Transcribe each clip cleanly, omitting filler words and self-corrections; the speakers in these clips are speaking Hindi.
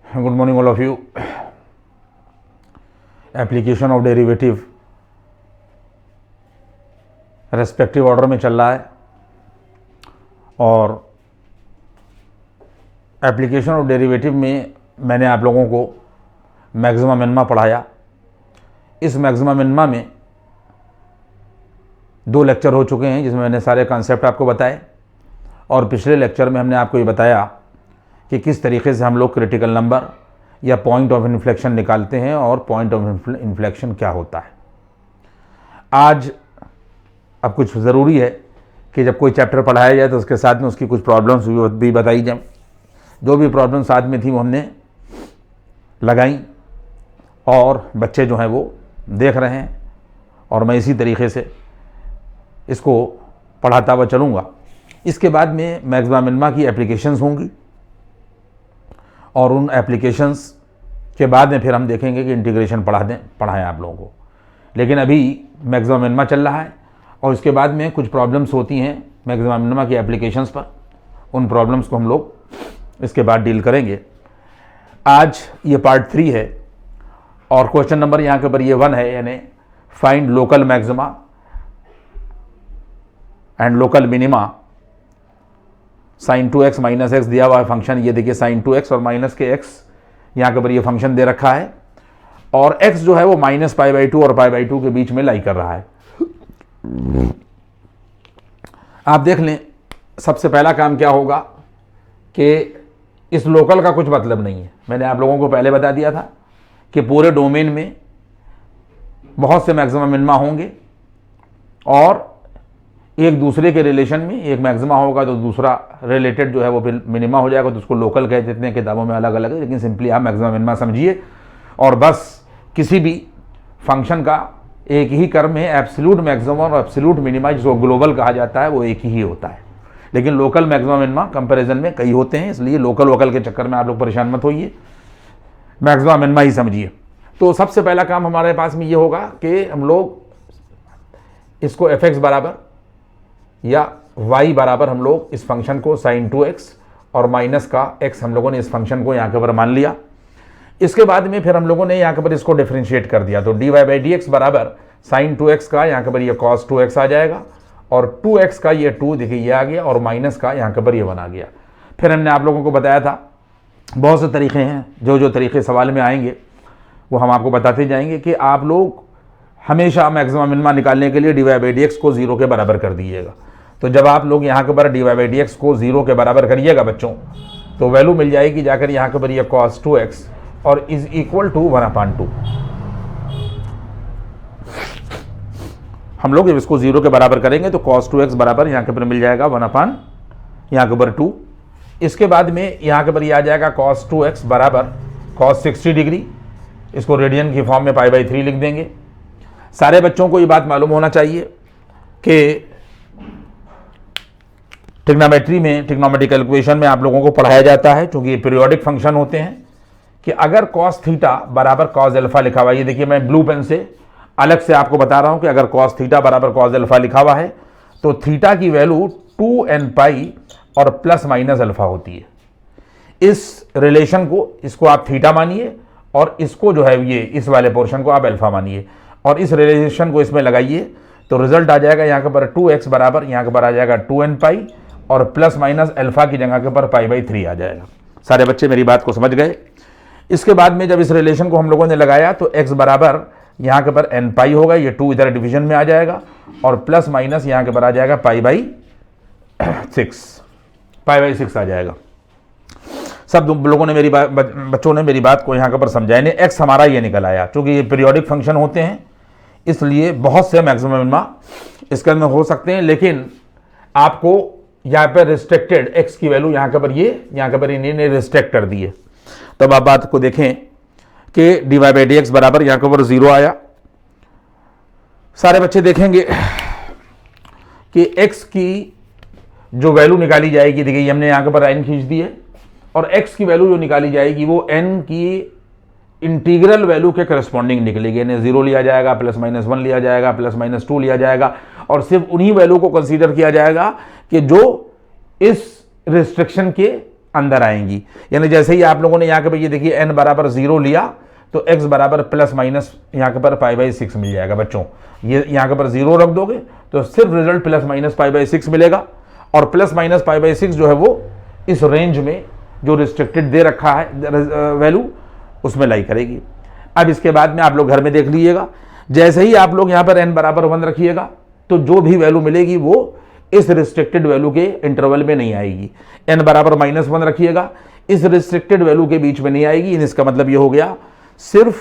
Good morning all of you. Application of derivative respective order में चल रहा है और एप्लीकेशन ऑफ डेरिवेटिव में मैंने आप लोगों को मैक्सिमा मिनिमा पढ़ाया। इस मैक्सिमा मिनिमा में 2 लेक्चर हो चुके हैं जिसमें मैंने सारे कॉन्सेप्ट आपको बताए और पिछले लेक्चर में हमने आपको ये बताया कि किस तरीके से हम लोग क्रिटिकल नंबर या पॉइंट ऑफ इन्फ्लेक्शन निकालते हैं और पॉइंट ऑफ इन्फ्लेक्शन क्या होता है। आज अब कुछ ज़रूरी है कि जब कोई चैप्टर पढ़ाया जाए तो उसके साथ में उसकी कुछ प्रॉब्लम्स भी बताई जाए। जो भी प्रॉब्लम साथ में थी वो हमने लगाई और बच्चे जो हैं वो देख रहे हैं और मैं इसी तरीके से इसको पढ़ाता हुआ चलूँगा। इसके बाद में मैक्सिमा मिनिमा की एप्लीकेशंस होंगी और उन एप्लीकेशंस के बाद में फिर हम देखेंगे कि इंटीग्रेशन पढ़ाएं आप लोगों को। लेकिन अभी मैक्सिमा मिनिमा चल रहा है और इसके बाद में कुछ प्रॉब्लम्स होती हैं मैक्सिमा मिनिमा की एप्लीकेशंस पर। उन प्रॉब्लम्स को हम लोग इसके बाद डील करेंगे। आज ये पार्ट 3 है और क्वेश्चन नंबर यहाँ के ऊपर ये 1 है, यानी find local maxima and local minima sin 2x minus x दिया हुआ है फंक्शन। ये देखिए sin 2x और माइनस के x यहाँ के ऊपर ये फंक्शन दे रखा है और x जो है वो -π/2 और π/2 के बीच में लाई कर रहा है। आप देख लें, सबसे पहला काम क्या होगा कि इस लोकल का कुछ मतलब नहीं है। मैंने आप लोगों को पहले बता दिया था कि पूरे डोमेन में बहुत से मैक्सिमा मिनिमा होंगे और एक दूसरे के रिलेशन में एक मैक्सिमा होगा तो दूसरा रिलेटेड जो है वो फिर मिनिमा हो जाएगा, तो उसको लोकल कह देते हैं। किताबों में अलग अलग है, लेकिन सिंपली आप मैक्सिमा मिनिमा समझिए और बस किसी भी फंक्शन का एक ही कर्म है, एब्सोल्यूट मैक्सिमा और एब्सोल्यूट मिनिमा, जिसको ग्लोबल कहा जाता है, वो एक ही होता है। लेकिन लोकल मैक्सिमा मिनिमा कंपेरिजन में कई होते हैं, इसलिए लोकल वोकल के चक्कर में आप लोग परेशान मत होइए, मैक्सिमा मिनिमा ही समझिए। तो सबसे पहला काम हमारे पास में ये होगा कि हम लोग इसको fx बराबर या y बराबर हम लोग इस फंक्शन को sin 2x और माइनस का x हम लोगों ने इस फंक्शन को यहाँ के ऊपर मान लिया। इसके बाद में फिर हम लोगों ने यहाँ के ऊपर इसको डिफरेंशिएट कर दिया, तो dy/dx बराबर sin 2x का यहाँ के ऊपर ये cos 2x आ जाएगा और 2x का ये 2 देखिए ये आ गया और माइनस का यहाँ के ऊपर ये 1 आ गया। फिर हमने आप लोगों को बताया था बहुत से तरीके हैं, जो तरीके सवाल में आएंगे वो हम आपको बताते जाएंगे कि आप लोग हमेशा मैक्सिमा मिनिमा निकालने के लिए dy/dx को 0 के बराबर कर दीजिएगा। तो जब आप लोग यहाँ के ऊपर dy/dx को 0 के बराबर करिएगा बच्चों, तो वैल्यू मिल जाएगी जाकर यहाँ के ऊपर ये cos 2x और इज इक्वल टू 1/2। हम लोग जब इसको 0 के बराबर करेंगे तो cos 2x बराबर यहाँ के ऊपर मिल जाएगा 1/, यहाँ के ऊपर 2। इसके बाद में यहाँ के ऊपर ये आ जाएगा cos 2x बराबर cos 60 डिग्री, इसको रेडियन की फॉर्म में π/3 लिख देंगे। सारे बच्चों को ये बात मालूम होना चाहिए कि ट्रिग्नोमेट्री में, ट्रिग्नोमेट्रिकल इक्वेशन में आप लोगों को पढ़ाया जाता है, क्योंकि ये पीरियोडिक फंक्शन होते हैं, कि अगर cos थीटा बराबर cos अल्फा लिखा हुआ है, ये देखिए मैं ब्लू पेन से अलग से आपको बता रहा हूं कि अगर cos थीटा बराबर cos अल्फा लिखा हुआ है तो थीटा की वैल्यू 2nπ और प्लस माइनस अल्फा होती है। इस रिलेशन को, इसको आप थीटा मानिए और इसको जो है ये इस वाले पोर्शन को आप अल्फा मानिए और इस रिलेशन को इसमें लगाइए, तो रिजल्ट आ जाएगा यहाँ के ऊपर 2x बराबर यहाँ के ऊपर आ जाएगा 2nπ और प्लस माइनस अल्फा की जगह के ऊपर π/3 आ जाएगा। सारे बच्चे मेरी बात को समझ गए। इसके बाद में जब इस रिलेशन को हम लोगों ने लगाया तो x बराबर यहाँ के ऊपर nπ होगा, ये 2 इधर डिवीजन में आ जाएगा और प्लस माइनस यहाँ के ऊपर आ जाएगा π/6 आ जाएगा। सब लोगों ने बच्चों ने मेरी बात को यहाँ के ऊपर समझाया। ने x हमारा ये निकल आया, क्योंकि ये पीरियोडिक फंक्शन होते हैं इसलिए बहुत से मैक्सिमा मिनिमा इसके अंदर हो सकते हैं, लेकिन आपको यहाँ पर रिस्ट्रिक्टेड x की वैल्यू यहाँ के ऊपर यहाँ के ऊपर इन्हें रिस्ट्रिक्ट कर दी है। तब आप बात को देखें कि dy/dx बराबर यहाँ के ऊपर 0 आया। सारे बच्चे देखेंगे कि x की जो वैल्यू निकाली जाएगी, देखिए हमने यहाँ के ऊपर n खींच दी है और x की वैल्यू जो निकाली जाएगी वो n की इंटीग्रल वैल्यू के करस्पॉन्डिंग निकलेगी, यानी 0 लिया जाएगा, +-1 लिया जाएगा, +-2 लिया जाएगा और सिर्फ उन्हीं वैल्यू को कंसीडर किया जाएगा कि जो इस रिस्ट्रिक्शन के अंदर आएंगी। यानी जैसे ही आप लोगों ने यहाँ के पर ये देखिए n बराबर 0 लिया तो x बराबर प्लस माइनस यहाँ के पर π/6 मिल जाएगा बच्चों। ये यहाँ के पर 0 रख दोगे तो सिर्फ रिजल्ट प्लस माइनस π/6 मिलेगा, और प्लस माइनस π/6 जो है वो इस रेंज में जो रिस्ट्रिक्टेड दे रखा है वैल्यू उसमें लाई करेगी। अब इसके बाद में आप लोग घर में देख लीजिएगा, जैसे ही आप लोग यहाँ पर n बराबर 1 रखिएगा तो जो भी वैल्यू मिलेगी वो इस रिस्ट्रिक्टेड वैल्यू के इंटरवल में नहीं आएगी। n बराबर -1 रखिएगा, इस रिस्ट्रिक्टेड वैल्यू के बीच में नहीं आएगी। इसका मतलब ये हो गया सिर्फ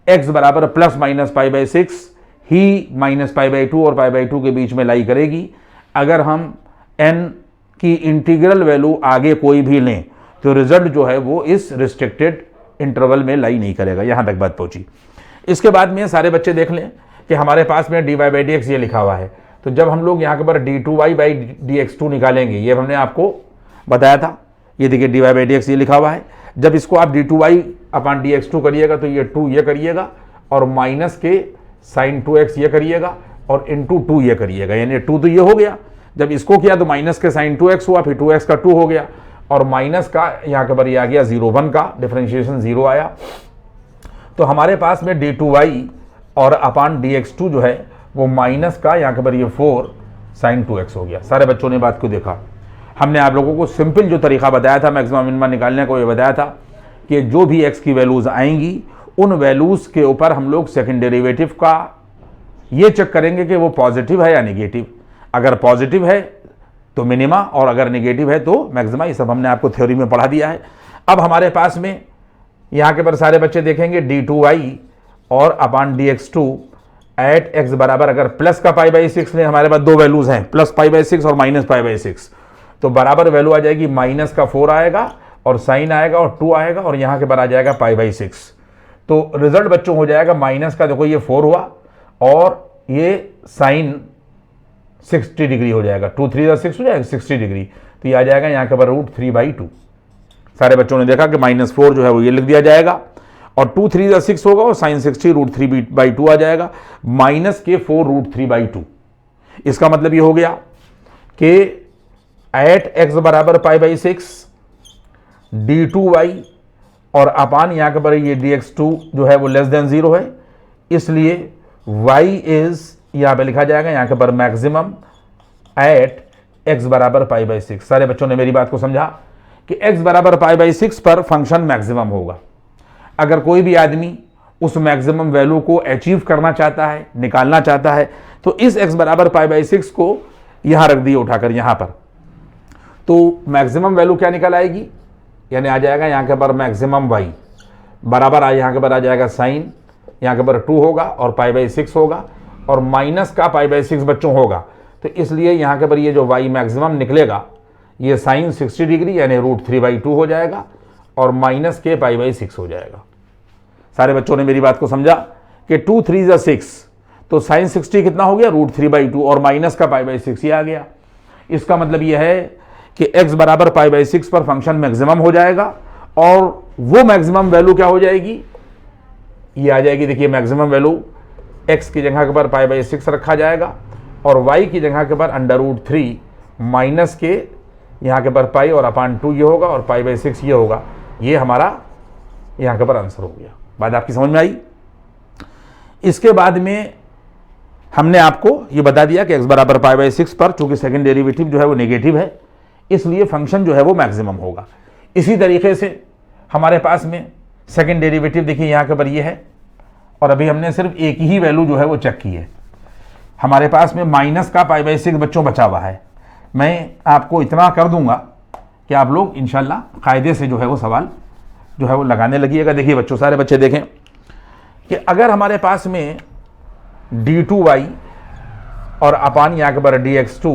x बराबर प्लस माइनस π/6 ही -π/2 और π/2 के बीच में लाई करेगी। अगर हम n की इंटीग्रल वैल्यू आगे कोई भी लें तो रिजल्ट जो है वो इस रिस्ट्रिक्टेड इंटरवल में लाई नहीं करेगा। यहां तक बात पहुंची। इसके बाद में सारे बच्चे देख लें कि हमारे पास में dy/dx ये लिखा हुआ है, तो जब हम लोग यहाँ के पर d2y/dx2 निकालेंगे, ये हमने आपको बताया था, ये देखिए dy/dx ये लिखा हुआ है। जब इसको आप d2y/dx2 करिएगा तो ये 2 ये करिएगा और माइनस के sin 2x ये करिएगा और इंटू 2 ये करिएगा, यानी 2 तो ये हो गया। जब इसको किया तो माइनस के sin 2x हुआ, फिर 2x का 2 हो गया और माइनस का यहाँ के पर ये आ गया 0 1 का डिफरेंशिएशन 0 आया। तो हमारे पास में d2y और अपान dx2 जो है वो माइनस का यहाँ के पर ये 4 sin 2x हो गया। सारे बच्चों ने बात को देखा। हमने आप लोगों को सिंपल जो तरीका बताया था मैक्सिमम मिनिमम निकालने को, ये बताया था कि जो भी x की वैल्यूज़ आएंगी उन वैल्यूज़ के ऊपर हम लोग सेकंड डेरिवेटिव का ये चेक करेंगे कि वो पॉजिटिव है या निगेटिव। अगर पॉजिटिव है तो मिनिमा और अगर निगेटिव है तो मैक्सिमा। ये सब हमने आपको थ्योरी में पढ़ा दिया है। अब हमारे पास में यहाँ के पर सारे बच्चे देखेंगे d2y और अपान dx2 एट x बराबर, अगर प्लस का π/6 ने, हमारे पास दो वैल्यूज हैं प्लस π/6 और माइनस π/6, तो बराबर वैल्यू आ जाएगी माइनस का 4 आएगा और साइन आएगा और 2 आएगा और यहाँ के बाद आ जाएगा π/6। तो रिजल्ट बच्चों हो जाएगा माइनस का, देखो ये 4 हुआ और ये साइन 60 डिग्री हो जाएगा, 2 3 6 हो जाएगा 60 डिग्री। तो ये आ जाएगा यहाँ के पर √3/2। सारे बच्चों ने देखा कि -4 जो है वो ये लिख दिया जाएगा और 2 3 6 होगा और साइन 60 √3/2 आ जाएगा, माइनस के 4 √3/2। इसका मतलब ये हो गया कि एट x बराबर π/6 d2y और अपान यहाँ के पर ये dx2 जो है वो लेस देन 0 है, इसलिए y इज यहाँ पे लिखा जाएगा यहाँ के पर मैक्सिमम एट x बराबर π/6। सारे बच्चों ने मेरी बात को समझा कि x बराबर π/6 पर फंक्शन मैक्सिमम होगा। अगर कोई भी आदमी उस मैक्सिमम वैल्यू को अचीव करना चाहता है, निकालना चाहता है, तो इस x बराबर π/6 को यहाँ रख दिए उठाकर यहाँ पर, तो मैक्सिमम वैल्यू क्या निकल आएगी, यानी आ जाएगा यहाँ के पर मैक्सिमम y बराबर यहाँ के पर आ जाएगा साइन यहाँ के पर 2 होगा और π/6 होगा और माइनस का π/6 बच्चों होगा। तो इसलिए यहाँ के पर ये जो y मैक्सिमम निकलेगा ये साइन 60 डिग्री यानी √3/2 हो जाएगा और माइनस के π/6 हो जाएगा। सारे बच्चों ने मेरी बात को समझा कि 2 3 6, तो साइन 60 कितना हो गया √3/2 और माइनस का π/6 ये आ गया। इसका मतलब ये है कि x बराबर π/6 पर फंक्शन मैक्सिमम हो जाएगा और वो मैक्सिमम वैल्यू क्या हो जाएगी, ये आ जाएगी। देखिए मैक्सिमम वैल्यू x की जगह के पर π/6 रखा जाएगा और y की जगह के पर √3 माइनस के यहाँ के पर पाई और अपान 2 ये होगा और π/6 ये होगा। ये हमारा यहाँ के पर आंसर हो गया। बात आपकी समझ में आई। इसके बाद में हमने आपको ये बता दिया कि x बराबर π/6 पर चूंकि सेकंड डेरिवेटिव जो है वो नेगेटिव है, इसलिए फंक्शन जो है वो मैक्सिमम होगा। इसी तरीके से हमारे पास में सेकंड डेरिवेटिव देखिए यहाँ के पर ये है और अभी हमने सिर्फ एक ही वैल्यू जो है वो चेक की है। हमारे पास में माइनस का π/6 बच्चों बचा हुआ है। मैं आपको इतना कर दूंगा कि आप लोग इंशाल्लाह कायदे से जो है वो सवाल जो है वो लगाने लगिएगा। देखिए बच्चों, सारे बच्चे देखें कि अगर हमारे पास में d2y और अपान यहाँ के पर dx2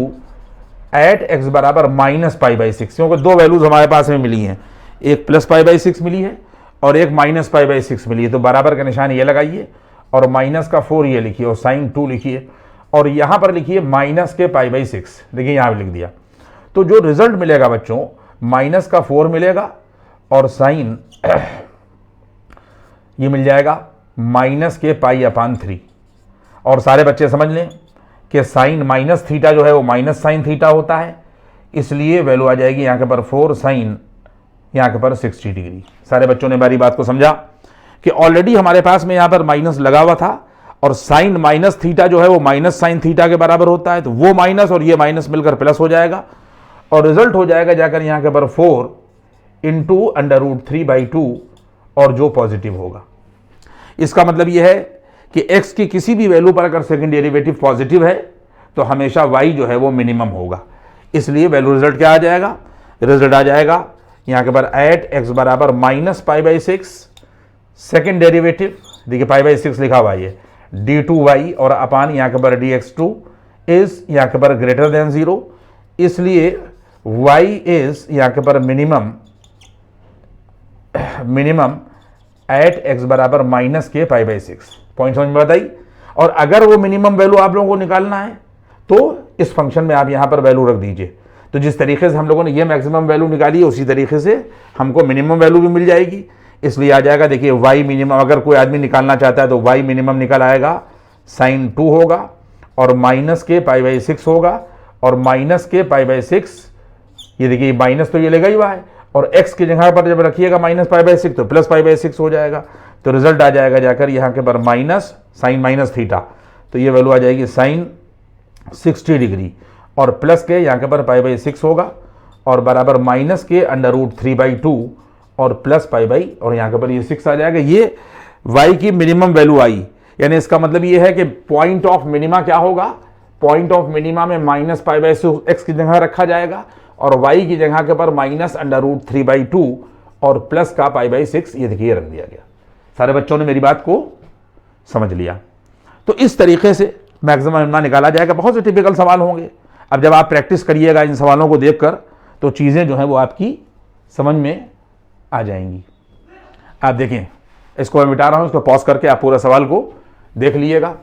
एट x बराबर -π/6, क्योंकि दो वैल्यूज हमारे पास में मिली हैं, एक प्लस π/6 मिली है और एक माइनस π/6 मिली है, तो बराबर का निशान ये लगाइए और माइनस का 4 ये लिखिए और साइन 2 लिखिए और यहाँ पर लिखिए माइनस के π/6, देखिए यहाँ पे लिख दिया। तो जो रिजल्ट मिलेगा बच्चों माइनस का 4 मिलेगा और साइन ये मिल जाएगा माइनस के π/3। और सारे बच्चे समझ लें कि साइन माइनस थीटा जो है वो माइनस साइन थीटा होता है, इसलिए वैल्यू आ जाएगी यहाँ के पर 4 साइन यहाँ के पर 60 डिग्री। सारे बच्चों ने हमारी बात को समझा कि ऑलरेडी हमारे पास में यहाँ पर माइनस लगा हुआ था और साइन माइनस थीटा जो है वो माइनस साइन थीटा के बराबर होता है, तो वो माइनस और ये माइनस मिलकर प्लस हो जाएगा और रिजल्ट हो जाएगा जाकर यहाँ के पर 4 इंटू √3/2 और जो पॉजिटिव होगा। इसका मतलब ये है कि x की किसी भी वैल्यू पर अगर सेकंड डेरिवेटिव पॉजिटिव है तो हमेशा y जो है वो मिनिमम होगा। इसलिए वैल्यू रिजल्ट क्या आ जाएगा, रिजल्ट आ जाएगा यहाँ के पर एट x बराबर -π/6 सेकेंड डेरिवेटिव, देखिए π/6 लिखा हुआ है d2y और अपान यहाँ के पर dx2 इज यहाँ के पर ग्रेटर देन 0, इसलिए y इज यहाँ के पर मिनिमम एट x बराबर -π/6। पॉइंट समझ में बताई। और अगर वो मिनिमम वैल्यू आप लोगों को निकालना है तो इस फंक्शन में आप यहाँ पर वैल्यू रख दीजिए। तो जिस तरीके से हम लोगों ने ये मैक्सिमम वैल्यू निकाली है उसी तरीके से हमको मिनिमम वैल्यू भी मिल जाएगी, इसलिए आ जाएगा। देखिए y मिनिमम अगर कोई आदमी निकालना चाहता है तो y मिनिमम निकल आएगा sin 2 होगा और -π/6 होगा और -π/6, ये देखिए माइनस तो ये लगा ही हुआ है और x की जगह पर जब रखिएगा -π/6 तो +π/6 हो जाएगा। तो रिजल्ट आ जाएगा जाकर यहाँ के पर माइनस साइन माइनस थीटा, तो ये वैल्यू आ जाएगी साइन 60 डिग्री और प्लस के यहाँ के पर π/6 होगा और बराबर माइनस के √3/2 और प्लस π और यहाँ के पर ये 6 आ जाएगा। ये y की मिनिमम वैल्यू आई, यानी इसका मतलब ये है कि पॉइंट ऑफ मिनिमा क्या होगा, पॉइंट ऑफ मिनिमा में -π/6 x की जगह रखा जाएगा और y की जगह के पर -√3/2 और प्लस का π/6, ये देखिए रख दिया गया। सारे बच्चों ने मेरी बात को समझ लिया। तो इस तरीके से मैक्सिमम मिनिमा निकाला जाएगा। बहुत से टिपिकल सवाल होंगे, अब जब आप प्रैक्टिस करिएगा इन सवालों को देखकर तो चीज़ें जो हैं वो आपकी समझ में आ जाएंगी। आप देखें, इसको मैं मिटा रहा हूँ, इसको पॉज करके आप पूरा सवाल को देख लीजिएगा।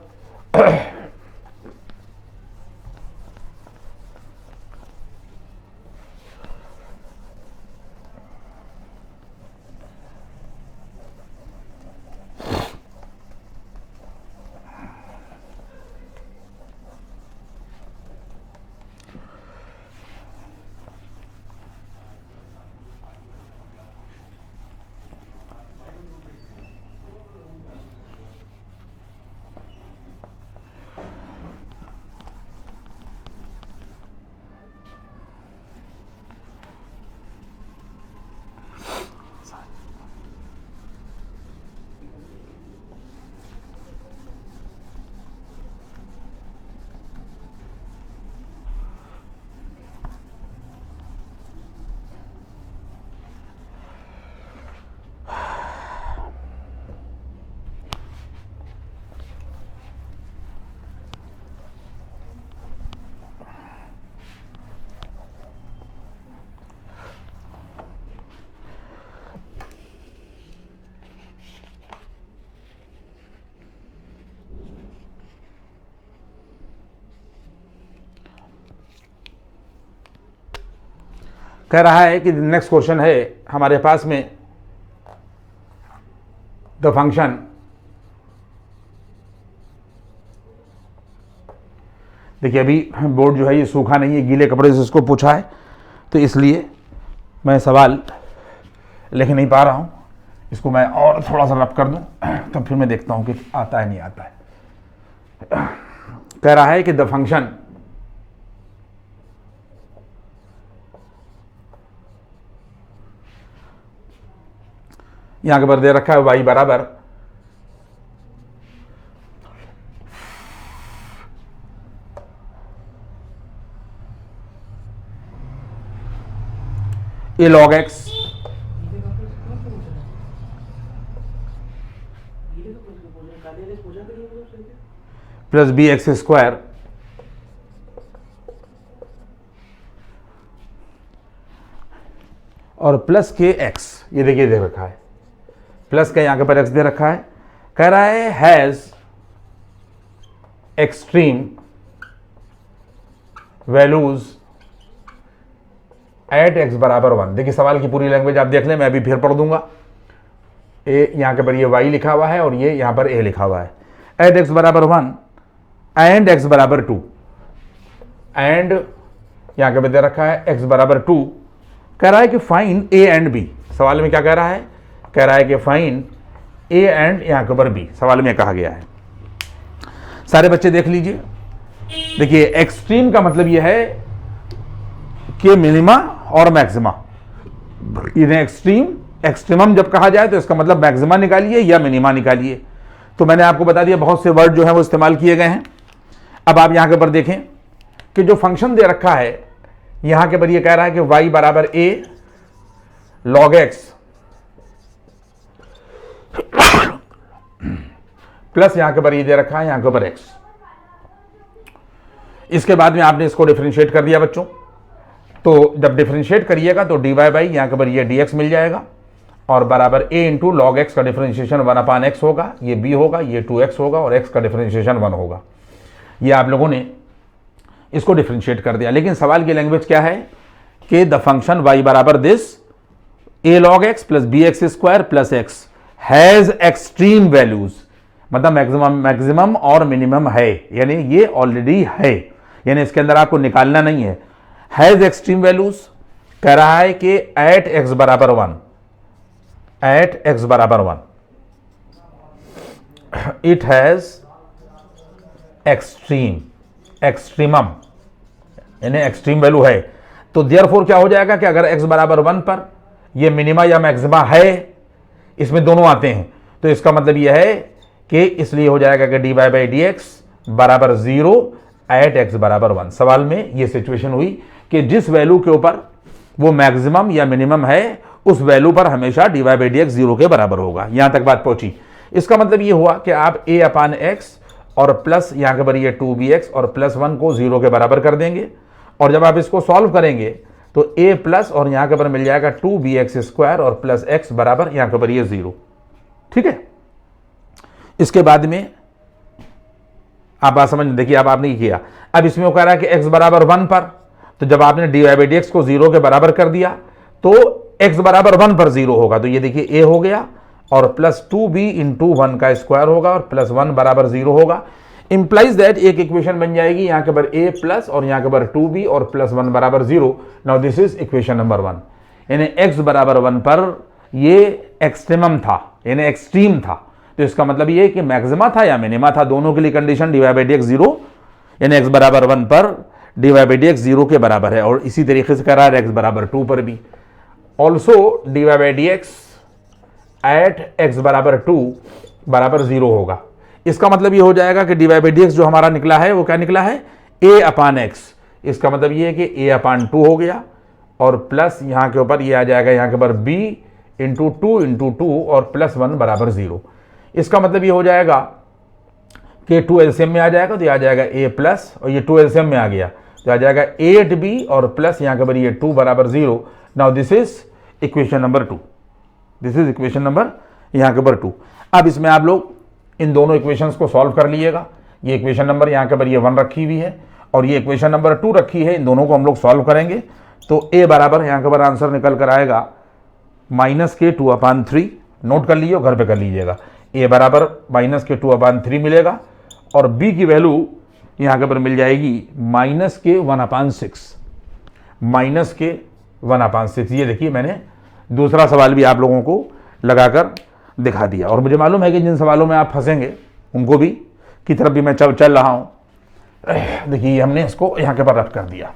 कह रहा है कि नेक्स्ट क्वेश्चन है हमारे पास में, द फंक्शन देखिए अभी बोर्ड जो है ये सूखा नहीं है, गीले कपड़े से इसको पूछा है तो इसलिए मैं सवाल लिख नहीं पा रहा हूँ। इसको मैं और थोड़ा सा रब कर दूँ तब फिर मैं देखता हूँ कि आता है नहीं आता है। कह रहा है कि द फंक्शन यहां के पर दे रखा है y बराबर a log x plus bx² और प्लस के x, ये देखिए दे रखा है प्लस का यहाँ के पर x दे रखा है। कह रहा है has extreme values at x बराबर 1। देखिए सवाल की पूरी लैंग्वेज आप देख लें, मैं अभी फिर पढ़ दूंगा। ए यहाँ के पर ये y लिखा हुआ है और ये यहाँ पर a लिखा हुआ है। एट x बराबर 1 एंड x बराबर 2, एंड यहाँ के पर दे रखा है x बराबर 2। कह रहा है कि फाइंड a एंड b। सवाल में क्या कह रहा है? कह रहा है कि फाइंड ए एंड यहाँ के ऊपर बी, सवाल में कहा गया है। सारे बच्चे देख लीजिए। देखिए एक्सट्रीम का मतलब यह है कि मिनिमा और मैक्सिमा। इन्हें एक्सट्रीमम जब कहा जाए तो इसका मतलब मैक्सिमा निकालिए या मिनिमा निकालिए। तो मैंने आपको बता दिया बहुत से वर्ड जो है वो इस्तेमाल किए गए हैं। अब आप यहां के ऊपर देखें कि जो फंक्शन दे रखा है यहां के ऊपर ये कह रहा है कि y बराबर a log x प्लस यहां के ऊपर ये दे रखा है यहां के ऊपर x। इसके बाद में आपने इसको डिफरेंशिएट कर दिया बच्चों। तो जब डिफरेंशिएट करिएगा तो dy बाई यहां के ऊपर ये dx मिल जाएगा और बराबर a इंटू लॉग एक्स का डिफरेंशिएशन 1/x होगा, ये b होगा, ये 2x होगा और x का डिफरेंशिएशन 1 होगा। ये आप लोगों ने इसको डिफरेंशिएट कर दिया। लेकिन सवाल की लैंग्वेज क्या है कि द फंक्शन y बराबर this a log x plus b x square plus x has extreme values, मतलब मैक्सिमम और मिनिमम है, यानी ये ऑलरेडी है, यानी इसके अंदर आपको निकालना नहीं है। हैज एक्सट्रीम वैल्यूज कह रहा है कि एट x बराबर 1, एट x बराबर 1 इट हैज एक्सट्रीमम, यानी एक्सट्रीम वैल्यू है। तो देयरफॉर क्या हो जाएगा कि अगर x बराबर 1 पर ये मिनिमा या मैक्सिमा है, इसमें दोनों आते हैं, तो इसका मतलब यह है कि इसलिए हो जाएगा कि dy बाई डी एक्स बराबर 0 एट x बराबर 1। सवाल में ये सिचुएशन हुई कि जिस वैल्यू के ऊपर वो मैक्सिमम या मिनिमम है उस वैल्यू पर हमेशा dy बाई डी एक्स 0 के बराबर होगा। यहां तक बात पहुंची। इसका मतलब ये हुआ कि आप a अपान एक्स और प्लस यहां के ऊपर ये 2bx और प्लस 1 को 0 के बराबर कर देंगे, और जब आप इसको सॉल्व करेंगे तो a प्लस और यहां के ऊपर मिल जाएगा 2bx स्क्वायर और प्लस x बराबर यहां के ऊपर ये 0। ठीक है। इसके बाद में आप बात समझ, देखिए अब आपने किया, अब इसमें वो कह रहा है कि x बराबर 1 पर, तो जब आपने dy बाई डी एक्स को 0 के बराबर कर दिया तो x बराबर 1 पर 0 होगा, तो ये देखिए a हो गया और प्लस 2b इंटू 1 का स्क्वायर होगा और प्लस 1 बराबर 0 होगा। इंप्लाइज दैट एक इक्वेशन बन जाएगी यहां के ऊपर a प्लस और यहां के ऊपर 2b और प्लस 1 बराबर 0। Now this is equation number 1, यानी x बराबर 1 पर ये एक्सट्रीमम था, यानी एक्सट्रीम था, तो इसका मतलब ये कि मैक्सिमा था या मिनिमा था, दोनों के लिए condition dy by d x 0, यानी x बराबर 1 पर dy बाई डी एक्स 0 के बराबर है। और इसी तरीके से करा है x बराबर 2 पर भी also dy by d x at x बराबर 2 बराबर 0 होगा। इसका मतलब ये हो जाएगा कि dy बाई डी एक्स जो हमारा निकला है वो क्या निकला है, a अपान x। इसका मतलब ये है कि a अपान 2 हो गया और प्लस यहाँ के ऊपर ये आ जाएगा यहाँ के ऊपर b इंटू 2 इंटू 2 और प्लस 1 बराबर 0। इसका मतलब ये हो जाएगा कि 2 एलसीएम में आ जाएगा तो ये आ जाएगा a प्लस और ये 2 एलसीएम में आ गया तो आ जाएगा 8b और प्लस यहाँ के ऊपर ये 2 बराबर 0। Now this is equation number 2, this is equation number यहाँ के ऊपर 2। अब इसमें आप लोग इन दोनों इक्वेशंस को सॉल्व कर लीजिएगा। ये इक्वेशन नंबर यहाँ के ऊपर ये 1 रखी हुई है और ये इक्वेशन नंबर 2 रखी है, इन दोनों को हम लोग सॉल्व करेंगे तो a बराबर यहाँ के ऊपर आंसर निकल कर आएगा -2/3। नोट कर लीजिए, घर पे कर लीजिएगा। a बराबर -2/3 मिलेगा और b की वैल्यू यहाँ के ऊपर मिल जाएगी -1/6। ये देखिए मैंने दूसरा सवाल भी आप लोगों को लगाकर दिखा दिया और मुझे मालूम है कि जिन सवालों में आप फंसेंगे उनको भी की तरफ भी मैं चल रहा हूं। देखिए हमने इसको यहाँ के ऊपर रख कर दिया।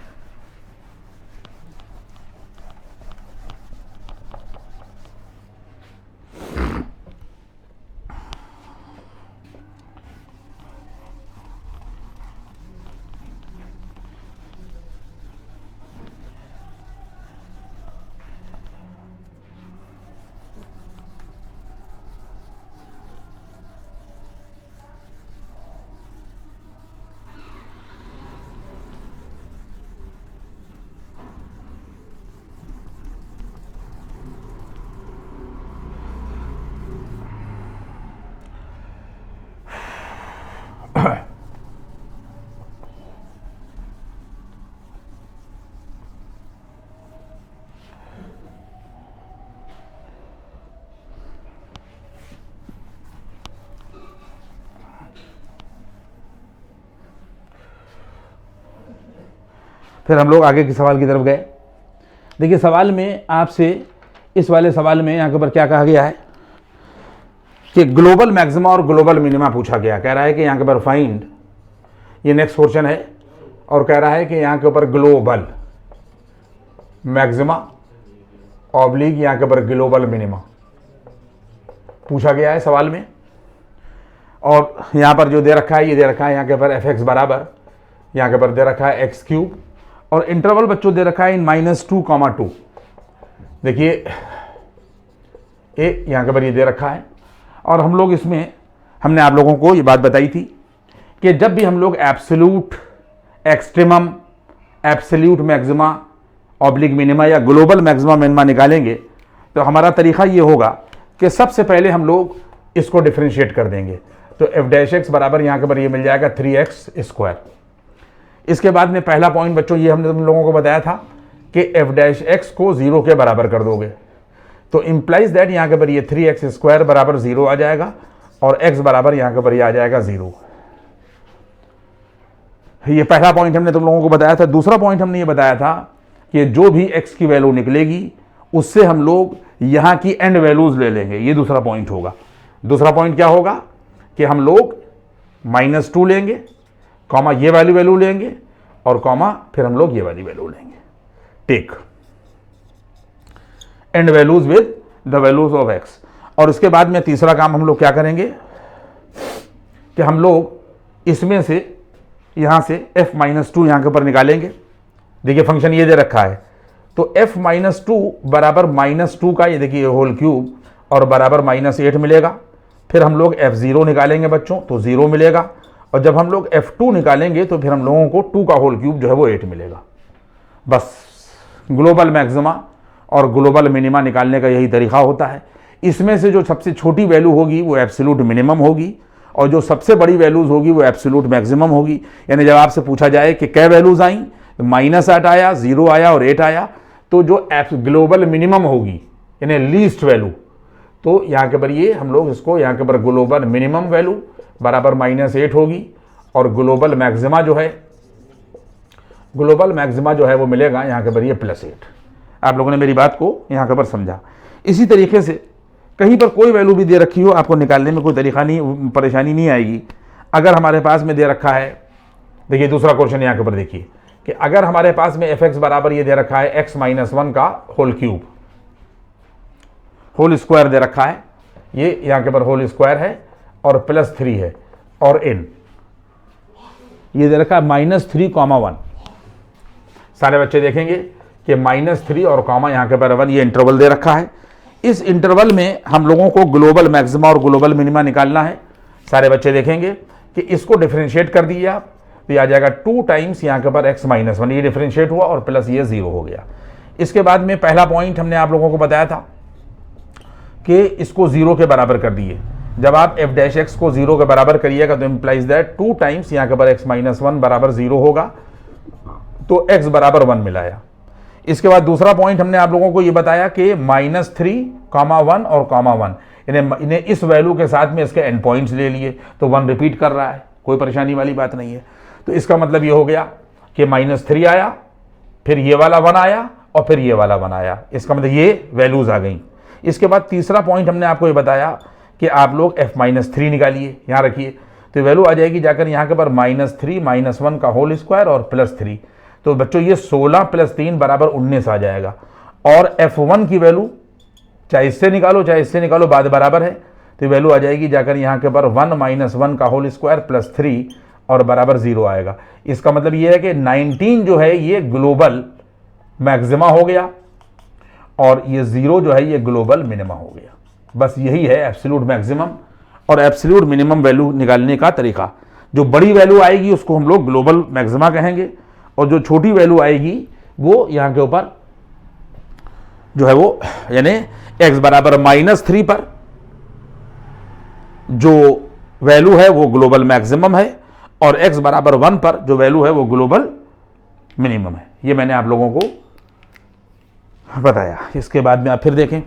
फिर हम लोग आगे के सवाल की तरफ गए। देखिए सवाल में आपसे इस वाले सवाल में यहाँ के ऊपर क्या कहा गया है कि ग्लोबल मैक्सिमा और ग्लोबल मिनिमा पूछा गया। कह रहा है कि यहाँ के ऊपर फाइंड, ये नेक्स्ट क्वेश्चन है, और कह रहा है कि यहाँ के ऊपर ग्लोबल मैक्सिमा ऑब्लिक यहाँ के ऊपर ग्लोबल मिनिमा पूछा गया है सवाल में। और यहाँ पर जो दे रखा है, ये दे रखा है यहाँ के ऊपर एफ एक्स बराबर, यहाँ के ऊपर दे रखा है एक्स क्यूब, और इंटरवल बच्चों दे रखा है इन -2, 2। देखिए ए यहाँ के ऊपर ये दे रखा है, और हम लोग इसमें हमने आप लोगों को ये बात बताई थी कि जब भी हम लोग absolute extremum, absolute maxima oblique minima या ग्लोबल मैक्सिमा मिनिमा निकालेंगे तो हमारा तरीका ये होगा कि सबसे पहले हम लोग इसको डिफरेंशिएट कर देंगे। तो एफ डैश एक्स बराबर यहाँ के ऊपर ये मिल जाएगा 3x²। इसके बाद में पहला पॉइंट बच्चों ये हमने तुम लोगों को बताया था कि एफ डैश एक्स को 0 के बराबर कर दोगे, तो इंप्लाइज दैट यहाँ के ऊपर ये 3x² बराबर 0 आ जाएगा, और x बराबर यहाँ के ऊपर ये आ जाएगा 0। ये पहला पॉइंट हमने तुम लोगों को बताया था। दूसरा पॉइंट हमने ये बताया था कि जो भी x की वैल्यू निकलेगी उससे हम लोग यहाँ की एंड वैल्यूज ले लेंगे। ये दूसरा पॉइंट होगा। दूसरा पॉइंट क्या होगा कि हम लोग -2 लेंगे, कॉमा ये वाली वैल्यू लेंगे, और कॉमा फिर हम लोग ये वाली वैल्यू लेंगे। Take and values with the values of x। और उसके बाद में तीसरा काम हम लोग क्या करेंगे कि हम लोग इसमें से यहाँ से f-2 यहाँ के ऊपर निकालेंगे। देखिए फंक्शन ये दे रखा है, तो f-2 बराबर -2 का ये देखिए होल क्यूब और बराबर -8 मिलेगा। फिर हम लोग f0 निकालेंगे बच्चों, तो 0 मिलेगा, और जब हम लोग f2 निकालेंगे तो फिर हम लोगों को 2 का होल क्यूब जो है वो 8 मिलेगा। बस ग्लोबल मैक्सिमा और ग्लोबल मिनिमा निकालने का यही तरीका होता है। इसमें से जो सबसे छोटी वैल्यू होगी वो एब्सोल्यूट मिनिमम होगी, और जो सबसे बड़ी वैल्यूज होगी वो एब्सोल्यूट मैक्सिमम होगी। यानी जब आपसे पूछा जाए कि क्या वैल्यूज आई, -8 आया, 0 आया और 8 आया, तो जो ग्लोबल मिनिमम होगी यानी लीस्ट वैल्यू, तो यहाँ के ऊपर ये हम लोग इसको यहाँ के ऊपर ग्लोबल मिनिमम वैल्यू बराबर -8 होगी, और ग्लोबल मैक्सिमा जो है वो मिलेगा यहाँ के ऊपर ये +8। आप लोगों ने मेरी बात को यहाँ के ऊपर समझा। इसी तरीके से कहीं पर कोई वैल्यू भी दे रखी हो, आपको निकालने में कोई तरीका नहीं, परेशानी नहीं आएगी। अगर हमारे पास में दे रखा है, देखिए दूसरा क्वेश्चन यहाँ के ऊपर देखिए कि अगर हमारे पास में एफ एक्स बराबर ये दे रखा है x-1 का होल क्यूब, होल स्क्वायर दे रखा है, ये यहाँ के ऊपर होल स्क्वायर है और +3 है, और n ये दे रखा है -3, 1। सारे बच्चे देखेंगे कि -3 और कॉमा यहाँ के ऊपर 1, ये इंटरवल दे रखा है। इस इंटरवल में हम लोगों को ग्लोबल मैक्सिमा और ग्लोबल मिनिमा निकालना है। सारे बच्चे देखेंगे कि इसको डिफरेंशिएट कर दिए आप, तो ये आ जाएगा 2 टाइम्स यहाँ के ऊपर x-1, ये डिफरेंशिएट हुआ और प्लस ये 0 हो गया। इसके बाद में पहला पॉइंट हमने आप लोगों को बताया था कि इसको 0 के बराबर कर दिए। जब आप एफ डैश एक्स को 0 के बराबर करिएगा तो इंप्लाइज दैट 2 टाइम्स यहाँ के ऊपर x-1 बराबर 0 होगा, तो x बराबर 1 मिलाया। इसके बाद दूसरा पॉइंट हमने आप लोगों को ये बताया कि -3, 1 और 1, इन्हें इस वैल्यू के साथ में इसके एंड पॉइंट्स ले लिए, तो 1 रिपीट कर रहा है, कोई परेशानी वाली बात नहीं है। तो इसका मतलब ये हो गया कि -3 आया, फिर ये वाला 1 आया, और फिर ये वाला 1 आया। इसका मतलब ये वैल्यूज आ गई। इसके बाद तीसरा पॉइंट हमने आपको ये बताया कि आप लोग f-3 निकालिए, यहाँ रखिए, तो वैल्यू आ जाएगी जाकर यहाँ के ऊपर -3 -1 का होल स्क्वायर और +3। तो बच्चों ये 16 + 3 बराबर 19 आ जाएगा। और f1 की वैल्यू चाहे इससे निकालो चाहे इससे निकालो, बाद बराबर है, तो वैल्यू आ जाएगी जाकर यहाँ के ऊपर 1 - 1 का होल स्क्वायर +3 और बराबर 0 आएगा। इसका मतलब ये है कि 19 जो है ये ग्लोबल मैक्सिमा हो गया, और ये 0 जो है ये ग्लोबल मिनिमा हो गया। बस यही है एब्सोल्यूट मैक्सिमम और एब्सोल्यूट मिनिमम वैल्यू निकालने का तरीका। जो बड़ी वैल्यू आएगी उसको हम लोग ग्लोबल मैक्सिमा कहेंगे, और जो छोटी वैल्यू आएगी वो यहाँ के ऊपर जो है वो यानी x बराबर -3 पर जो वैल्यू है वो ग्लोबल मैक्सिमम है, और x बराबर 1 पर जो वैल्यू है वो ग्लोबल मिनिमम है। ये मैंने आप लोगों को बताया। इसके बाद में आप फिर देखें,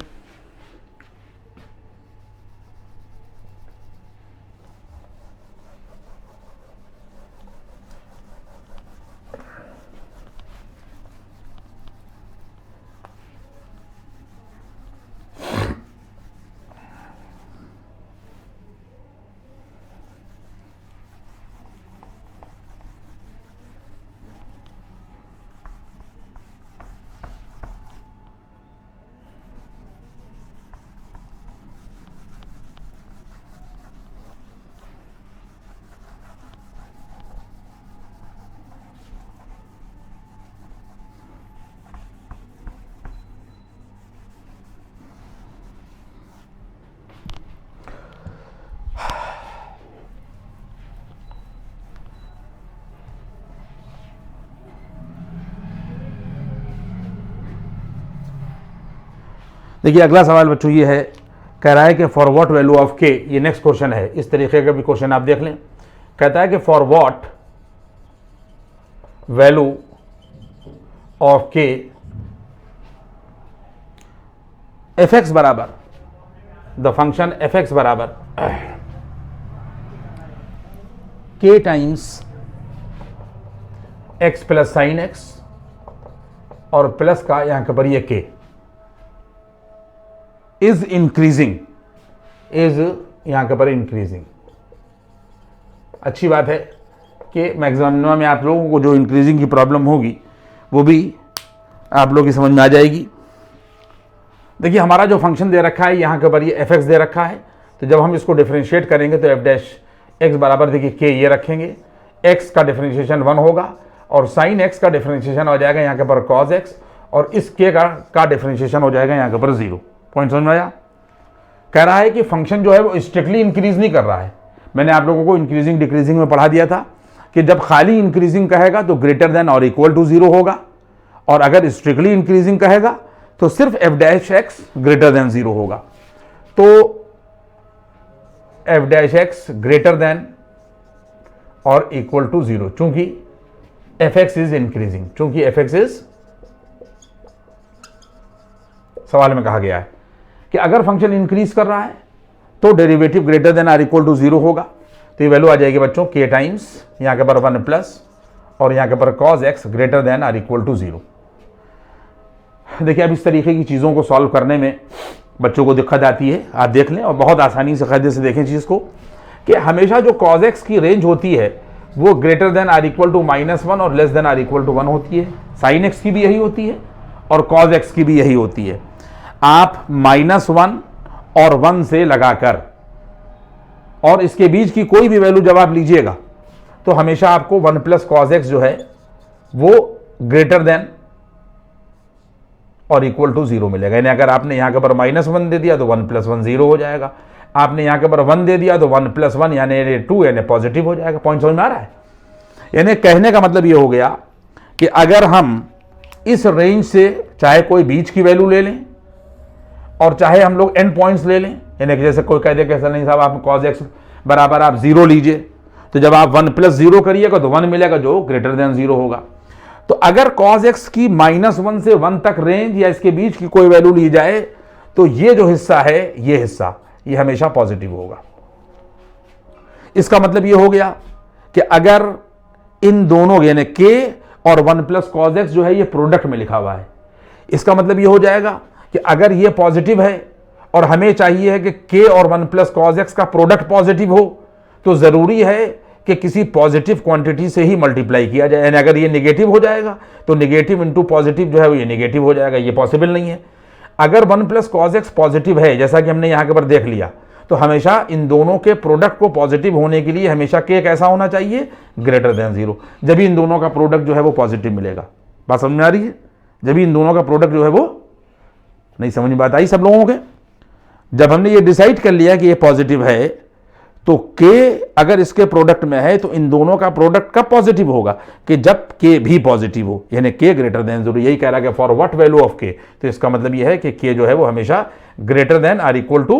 देखिए अगला सवाल बच्चों ये है, कह रहा है कि फॉर व्हाट वैल्यू ऑफ के, ये नेक्स्ट क्वेश्चन है, इस तरीके का भी क्वेश्चन आप देख लें। कहता है कि फॉर व्हाट वैल्यू ऑफ के एफ एक्स बराबर, द फंक्शन एफ एक्स बराबर के times x plus sine x और प्लस का यहां के पर ये के इज इंक्रीजिंग, इज यहां के पर इंक्रीजिंग। अच्छी बात है कि मैक्सिमम में आप लोगों को जो इंक्रीजिंग की प्रॉब्लम होगी वो भी आप लोगों की समझ में आ जाएगी। देखिए हमारा जो फंक्शन दे रखा है यहाँ के ऊपर ये एफ एक्स दे रखा है, तो जब हम इसको डिफरेंशिएट करेंगे तो एफ डैश एक्स बराबर देखिए के ये रखेंगे, एक्स का डिफरेंशिएशन 1 होगा और साइन एक्स का डिफरेंशिएशन हो जाएगा यहाँ के ऊपर कॉस एक्स, और इस के का डिफरेंशिएशन हो जाएगा यहाँ के ऊपर 0। पॉइंट समझ में आया? कह रहा है कि फंक्शन जो है वो स्ट्रिक्टली इंक्रीज नहीं कर रहा है। मैंने आप लोगों को इंक्रीजिंग डिक्रीजिंग में पढ़ा दिया था कि जब खाली इंक्रीजिंग कहेगा तो ग्रेटर देन और इक्वल टू 0 होगा, और अगर स्ट्रिक्टली इंक्रीजिंग कहेगा तो सिर्फ F dash x greater then 0 होगा। तो F dash x greater than और इक्वल टू 0, चूंकि एफ एक्स इज इंक्रीजिंग, चूंकि एफ एक्स इज, सवाल में कहा गया है कि अगर फंक्शन इंक्रीज कर रहा है तो derivative greater than or equal to 0 होगा। तो ये वैल्यू आ जाएगी बच्चों के टाइम्स यहां के पर 1 प्लस और यहां के पर cos x greater than or equal to 0। देखिए अब इस तरीके की चीज़ों को सॉल्व करने में बच्चों को दिक्कत आती है, आप देख लें और बहुत आसानी से कायदे से देखें चीज़ को कि हमेशा जो कॉस एक्स की रेंज होती है वो greater than or equal to -1 और less than or equal to 1 होती है। साइन एक्स की भी यही होती है और कॉस एक्स की भी यही होती है। आप -1 और 1 से लगाकर और इसके बीच की कोई भी वैल्यू जब आप लीजिएगा तो हमेशा आपको 1 प्लस कॉस एक्स जो है वो ग्रेटर देन और इक्वल टू 0 मिलेगा। यानी अगर आपने यहां के पर -1 दे दिया तो 1 प्लस 1 0 हो जाएगा, आपने यहां के पर 1 दे दिया तो 1 प्लस 1 यानी 2 यानी पॉजिटिव हो जाएगा। पॉइंट समझ में आ रहा है? यानी कहने का मतलब ये हो गया कि अगर हम इस रेंज से चाहे कोई बीच की वैल्यू ले लें और चाहे हम लोग एंड पॉइंट्स ले लें, यानी कि जैसे कोई कह दे कैसा नहीं साहब आप कॉस एक्स बराबर आप 0 लीजिए, तो जब आप 1 प्लस 0 करिएगा तो 1 मिलेगा जो ग्रेटर देन 0 होगा। तो अगर cos x की -1 से 1 तक रेंज या इसके बीच की कोई वैल्यू ली जाए तो ये जो हिस्सा है ये हिस्सा ये हमेशा पॉजिटिव होगा। इसका मतलब ये हो गया कि अगर इन दोनों यानी k और 1 प्लस cos x जो है ये प्रोडक्ट में लिखा हुआ है, इसका मतलब ये हो जाएगा कि अगर ये पॉजिटिव है और हमें चाहिए है कि k और 1 प्लस cos x का प्रोडक्ट पॉजिटिव हो, तो जरूरी है कि किसी पॉजिटिव क्वांटिटी से ही मल्टीप्लाई किया जाए। यानी अगर ये नेगेटिव हो जाएगा तो नेगेटिव इंटू पॉजिटिव जो है वो ये नेगेटिव हो जाएगा, ये पॉसिबल नहीं है। अगर 1 प्लस कॉस एक्स पॉजिटिव है जैसा कि हमने यहाँ के पर देख लिया, तो हमेशा इन दोनों के प्रोडक्ट को पॉजिटिव होने के लिए हमेशा के कैसा होना चाहिए? Greater than 0। जब इन दोनों का प्रोडक्ट जो है वो पॉजिटिव मिलेगा। बात समझ में आ रही है? जब इन दोनों का प्रोडक्ट जो है वो, नहीं समझ में बात आई सब लोगों के? जब हमने ये डिसाइड कर लिया कि ये पॉजिटिव है तो k अगर इसके प्रोडक्ट में है तो इन दोनों का प्रोडक्ट कब पॉजिटिव होगा? कि जब k भी पॉजिटिव हो, यानी k ग्रेटर देन 0। यही कह रहा है कि for what value of k, तो इसका मतलब यह है कि k जो है वो हमेशा greater than or equal to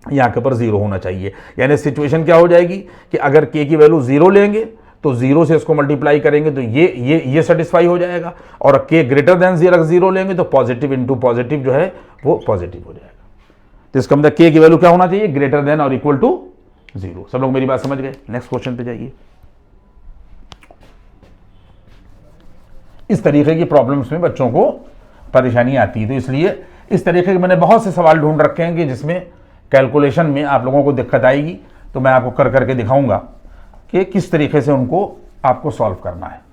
यहाँ के पर 0 होना चाहिए। यानी सिचुएशन क्या हो जाएगी कि अगर k की वैल्यू 0 लेंगे तो 0 से इसको मल्टीप्लाई करेंगे तो ये सेटिस्फाई हो जाएगा, और k ग्रेटर देन 0 लेंगे तो पॉजिटिव इंटू पॉजिटिव जो है वो पॉजिटिव हो जाएगा। तो इसका मतलब k की वैल्यू क्या होना चाहिए? ग्रेटर देन और इक्वल टू 0। सब लोग मेरी बात समझ गए? नेक्स्ट क्वेश्चन पे जाइए। इस तरीके की प्रॉब्लम्स में बच्चों को परेशानी आती है, तो इसलिए इस तरीके के मैंने बहुत से सवाल ढूंढ रखे हैं कि जिसमें कैलकुलेशन में आप लोगों को दिक्कत आएगी, तो मैं आपको कर करके दिखाऊंगा कि किस तरीके से उनको आपको सॉल्व करना है।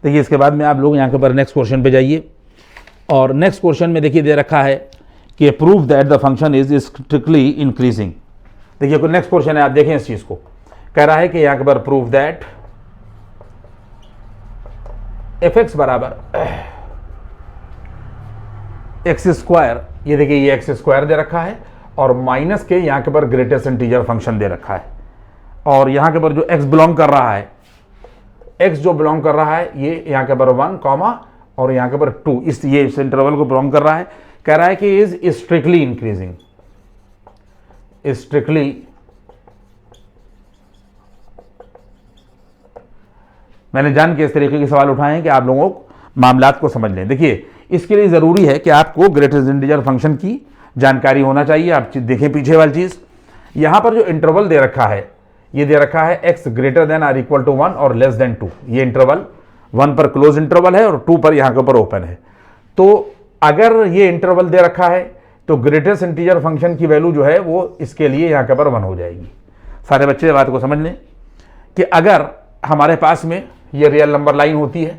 देखिए इसके बाद में आप लोग यहाँ के पर नेक्स्ट क्वेश्चन पे जाइए, और नेक्स्ट क्वेश्चन में देखिए दे रखा है कि prove that the function is strictly increasing. देखिए नेक्स्ट क्वेश्चन है, आप देखें इस चीज को, कह रहा है कि यहाँ के पर प्रूव दैट एफ एक्स बराबर एक्स स्क्वायर, ये देखिए ये एक्स स्क्वायर दे रखा है और माइनस के यहाँ के ऊपर ग्रेटेस्ट इंटीजर फंक्शन दे रखा है, और यहाँ के ऊपर जो एक्स बिलोंग कर रहा है, एक्स जो बिलोंग कर रहा है ये यहाँ के ऊपर 1 कॉमा और यहाँ के ऊपर 2, इस इंटरवल को बिलोंग कर रहा है। कह रहा है कि इज स्ट्रिक्टली इंक्रीजिंग, स्ट्रिक्टली मैंने जान के इस तरीके के सवाल उठाए हैं कि आप लोगों को मामलात को समझ लें। देखिए इसके लिए ज़रूरी है कि आपको ग्रेटेस्ट इंटीजर फंक्शन की जानकारी होना चाहिए। आप देखें पीछे वाली चीज़, यहाँ पर जो इंटरवल दे रखा है ये दे रखा है x greater than or equal to 1 और लेस देन 2। ये इंटरवल 1 पर क्लोज इंटरवल है और 2 पर यहाँ के ऊपर ओपन है। तो अगर ये इंटरवल दे रखा है तो ग्रेटेस्ट इंटीजर फंक्शन की वैल्यू जो है वो इसके लिए यहाँ के ऊपर 1 हो जाएगी। सारे बच्चे बात को समझ लें कि अगर हमारे पास में ये रियल नंबर लाइन होती है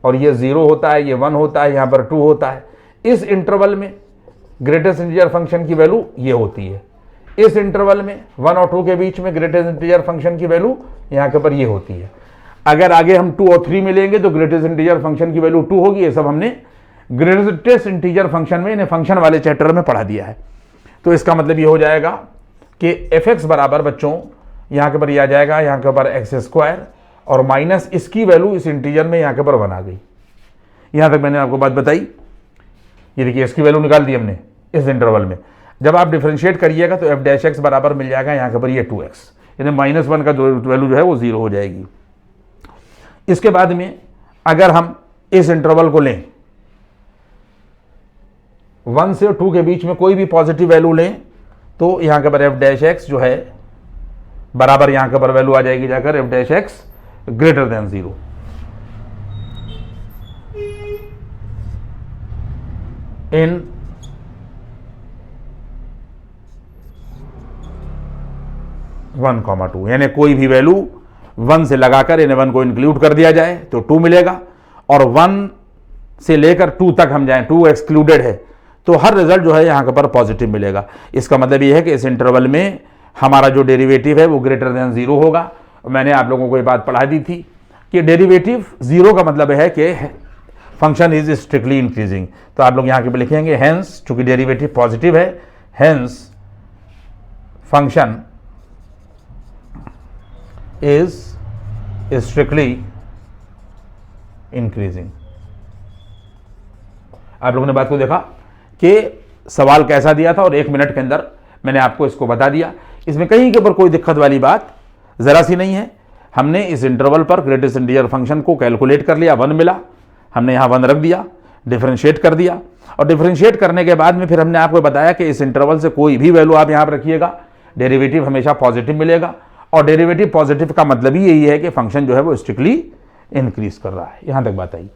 और ये 0 होता है, ये 1 होता है, यहाँ पर 2 होता है, इस इंटरवल में ग्रेटेस्ट इंटीजर फंक्शन की वैल्यू ये होती है। इस इंटरवल में 1 और 2 के बीच में ग्रेटेस्ट इंटीजर फंक्शन की वैल्यू यहाँ के ऊपर ये होती है। अगर आगे हम 2 और 3 मिलेंगे तो ग्रेटेस्ट इंटीजर फंक्शन की वैल्यू 2 होगी। ये सब हमने ग्रेटेस्ट इंटीजर फंक्शन में, इन्हें फंक्शन वाले चैप्टर में पढ़ा दिया है। तो इसका मतलब ये हो जाएगा कि एफ एक्स बराबर बच्चों यहाँ के ऊपर ये आ जाएगा, यहाँ के ऊपर एक्स स्क्वायर और माइनस इसकी वैल्यू इस इंटीजर में यहाँ के ऊपर 1 आ गई। यहाँ तक मैंने आपको बात बताई। ये देखिए इसकी वैल्यू निकाल दी हमने इस इंटरवल में। जब आप डिफरेंशिएट करिएगा तो एफ डैश एक्स बराबर मिल जाएगा यहाँ के ऊपर ये 2x, यानी -1 का वैल्यू जो है वो 0 हो जाएगी। इसके बाद में अगर हम इस इंटरवल को लें 1 से 2 के बीच में कोई भी पॉजिटिव वैल्यू लें तो यहाँ के ऊपर एफ डैश एक्स जो है बराबर यहाँ के ऊपर वैल्यू आ जाएगी जाकर F dash x greater then 0। इन 1,2 यानी कोई भी वैल्यू 1 से लगाकर यानी 1 को इंक्लूड कर दिया जाए तो 2 मिलेगा, और 1 से लेकर 2 तक हम जाएं, 2 एक्सक्लूडेड है तो हर रिजल्ट जो है यहाँ के ऊपर पॉजिटिव मिलेगा। इसका मतलब ये है कि इस इंटरवल में हमारा जो डेरिवेटिव है वो ग्रेटर देन 0 होगा। मैंने आप लोगों को ये बात पढ़ा दी थी कि डेरिवेटिव 0 का मतलब है कि फंक्शन इज स्ट्रिक्टली इंक्रीजिंग। तो आप लोग यहाँ के पे लिखेंगे हेंस, चूंकि डेरिवेटिव पॉजिटिव है, hence function is strictly increasing. आप लोगों ने बात को देखा कि सवाल कैसा दिया था और 1 मिनट के अंदर मैंने आपको इसको बता दिया। इसमें कहीं के ऊपर कोई दिक्कत वाली बात जरा सी नहीं है। हमने इस इंटरवल पर ग्रेटेस्ट इंटीजर फंक्शन को कैलकुलेट कर लिया, 1 मिला, हमने यहाँ 1 रख दिया, डिफरेंशिएट कर दिया, और डिफरेंशिएट करने के बाद में फिर हमने आपको बताया कि इस इंटरवल से कोई भी वैल्यू आप यहाँ पर रखिएगा, डेरिवेटिव हमेशा पॉजिटिव मिलेगा। और डेरिवेटिव पॉजिटिव का मतलब ही यही है कि फंक्शन जो है वो स्ट्रिक्टली इंक्रीज कर रहा है। यहां तक बात आई।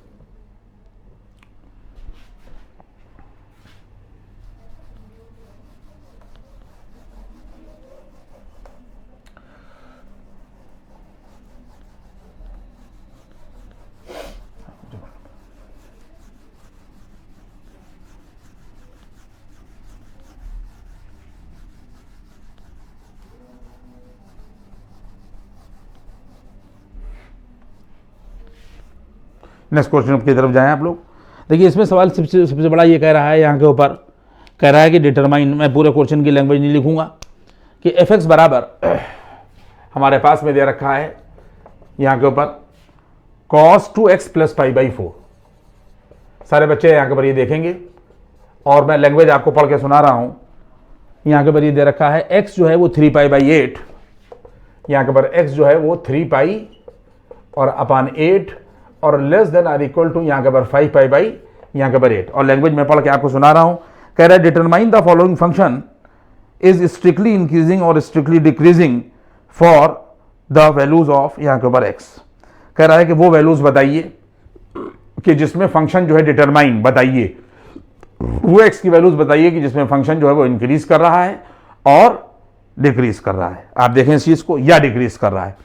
नेक्स्ट क्वेश्चन की तरफ जाएं आप लोग। देखिए इसमें सवाल सबसे बड़ा ये कह रहा है, यहाँ के ऊपर कह रहा है कि डिटरमाइन, मैं पूरे क्वेश्चन की लैंग्वेज नहीं लिखूंगा, कि एफ एक्स बराबर हमारे पास में दे रखा है यहाँ के ऊपर cos 2x प्लस π/4। सारे बच्चे यहाँ के ऊपर ये देखेंगे और मैं लैंग्वेज आपको पढ़ के सुना रहा हूँ। यहाँ के ऊपर ये दे रखा है x जो है वो 3π/8, यहाँ के ऊपर x जो है वो 3π और अपान 8 और less than or equal to यहाँ के ऊपर 5π यहाँ के ऊपर 8। और लैंग्वेज में पढ़ के आपको सुना रहा हूँ। कह रहा है determine the following function is strictly increasing और strictly decreasing for the values of यहाँ के ऊपर x। कह रहा है कि वो वैल्यूज बताइए कि जिसमें फंक्शन जो है डिटरमाइन बताइए, वो x की वैल्यूज बताइए कि जिसमें फंक्शन जो है वो इंक्रीज कर रहा है और डिक्रीज कर रहा है। आप देखें इस चीज को, या डिक्रीज कर रहा है।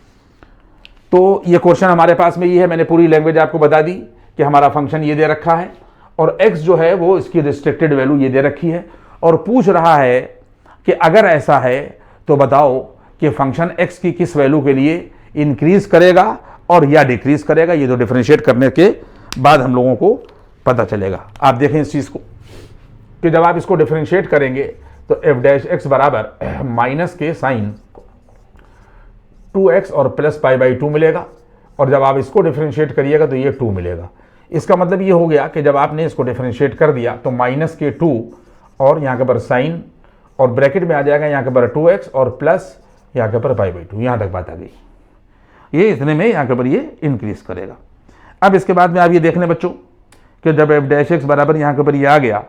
तो ये क्वेश्चन हमारे पास में ये है, मैंने पूरी लैंग्वेज आपको बता दी कि हमारा फंक्शन ये दे रखा है और x जो है वो इसकी रिस्ट्रिक्टेड वैल्यू ये दे रखी है, और पूछ रहा है कि अगर ऐसा है तो बताओ कि फंक्शन x की किस वैल्यू के लिए इंक्रीज करेगा और या डिक्रीज करेगा। ये तो डिफरेंशिएट करने के बाद हम लोगों को पता चलेगा। आप देखें इस चीज़ को कि जब आप इसको डिफरेंशिएट करेंगे तो एफ डैश एक्स बराबर माइनस के साइन 2x और प्लस पाई बाई 2 मिलेगा, और जब आप इसको डिफरेंशिएट करिएगा तो ये 2 मिलेगा। इसका मतलब ये हो गया कि जब आपने इसको डिफरेंशिएट कर दिया तो माइनस के 2 और यहाँ के पर साइन और ब्रैकेट में आ जाएगा यहाँ के पर 2x और प्लस यहाँ के पर पाई बाई 2। यहाँ तक बात आ गई। ये इतने में यहाँ के पर ये इंक्रीज करेगा। अब इसके बाद में आप ये देख लें बच्चों कि जब एफ डैश एक्स बराबर यहाँ के पर ये आ गया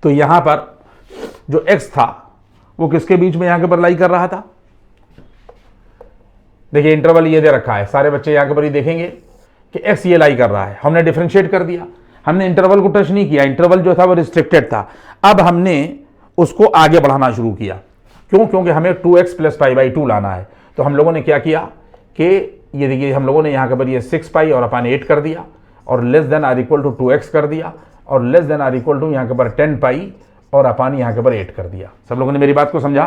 तो यहाँ पर जो x था वो किसके बीच में यहाँ के पर लाई कर रहा था। देखिए इंटरवल ये दे रखा है, सारे बच्चे यहाँ के पर ही देखेंगे कि x ये लाई कर रहा है। हमने डिफरेंशिएट कर दिया, हमने इंटरवल को टच नहीं किया, इंटरवल जो था वो रिस्ट्रिक्टेड था। अब हमने उसको आगे बढ़ाना शुरू किया। क्यों? क्योंकि हमें 2x प्लस पाई बाई 2 लाना है। तो हम लोगों ने क्या किया कि ये देखिए हम लोगों ने यहाँ के पर ये 6 पाई और अपान 8 कर दिया और less than or equal to 2x कर दिया और less than or equal to यहाँ के पर 10 पाई और अपान यहाँ के पर 8 कर दिया। सब लोगों ने मेरी बात को समझा?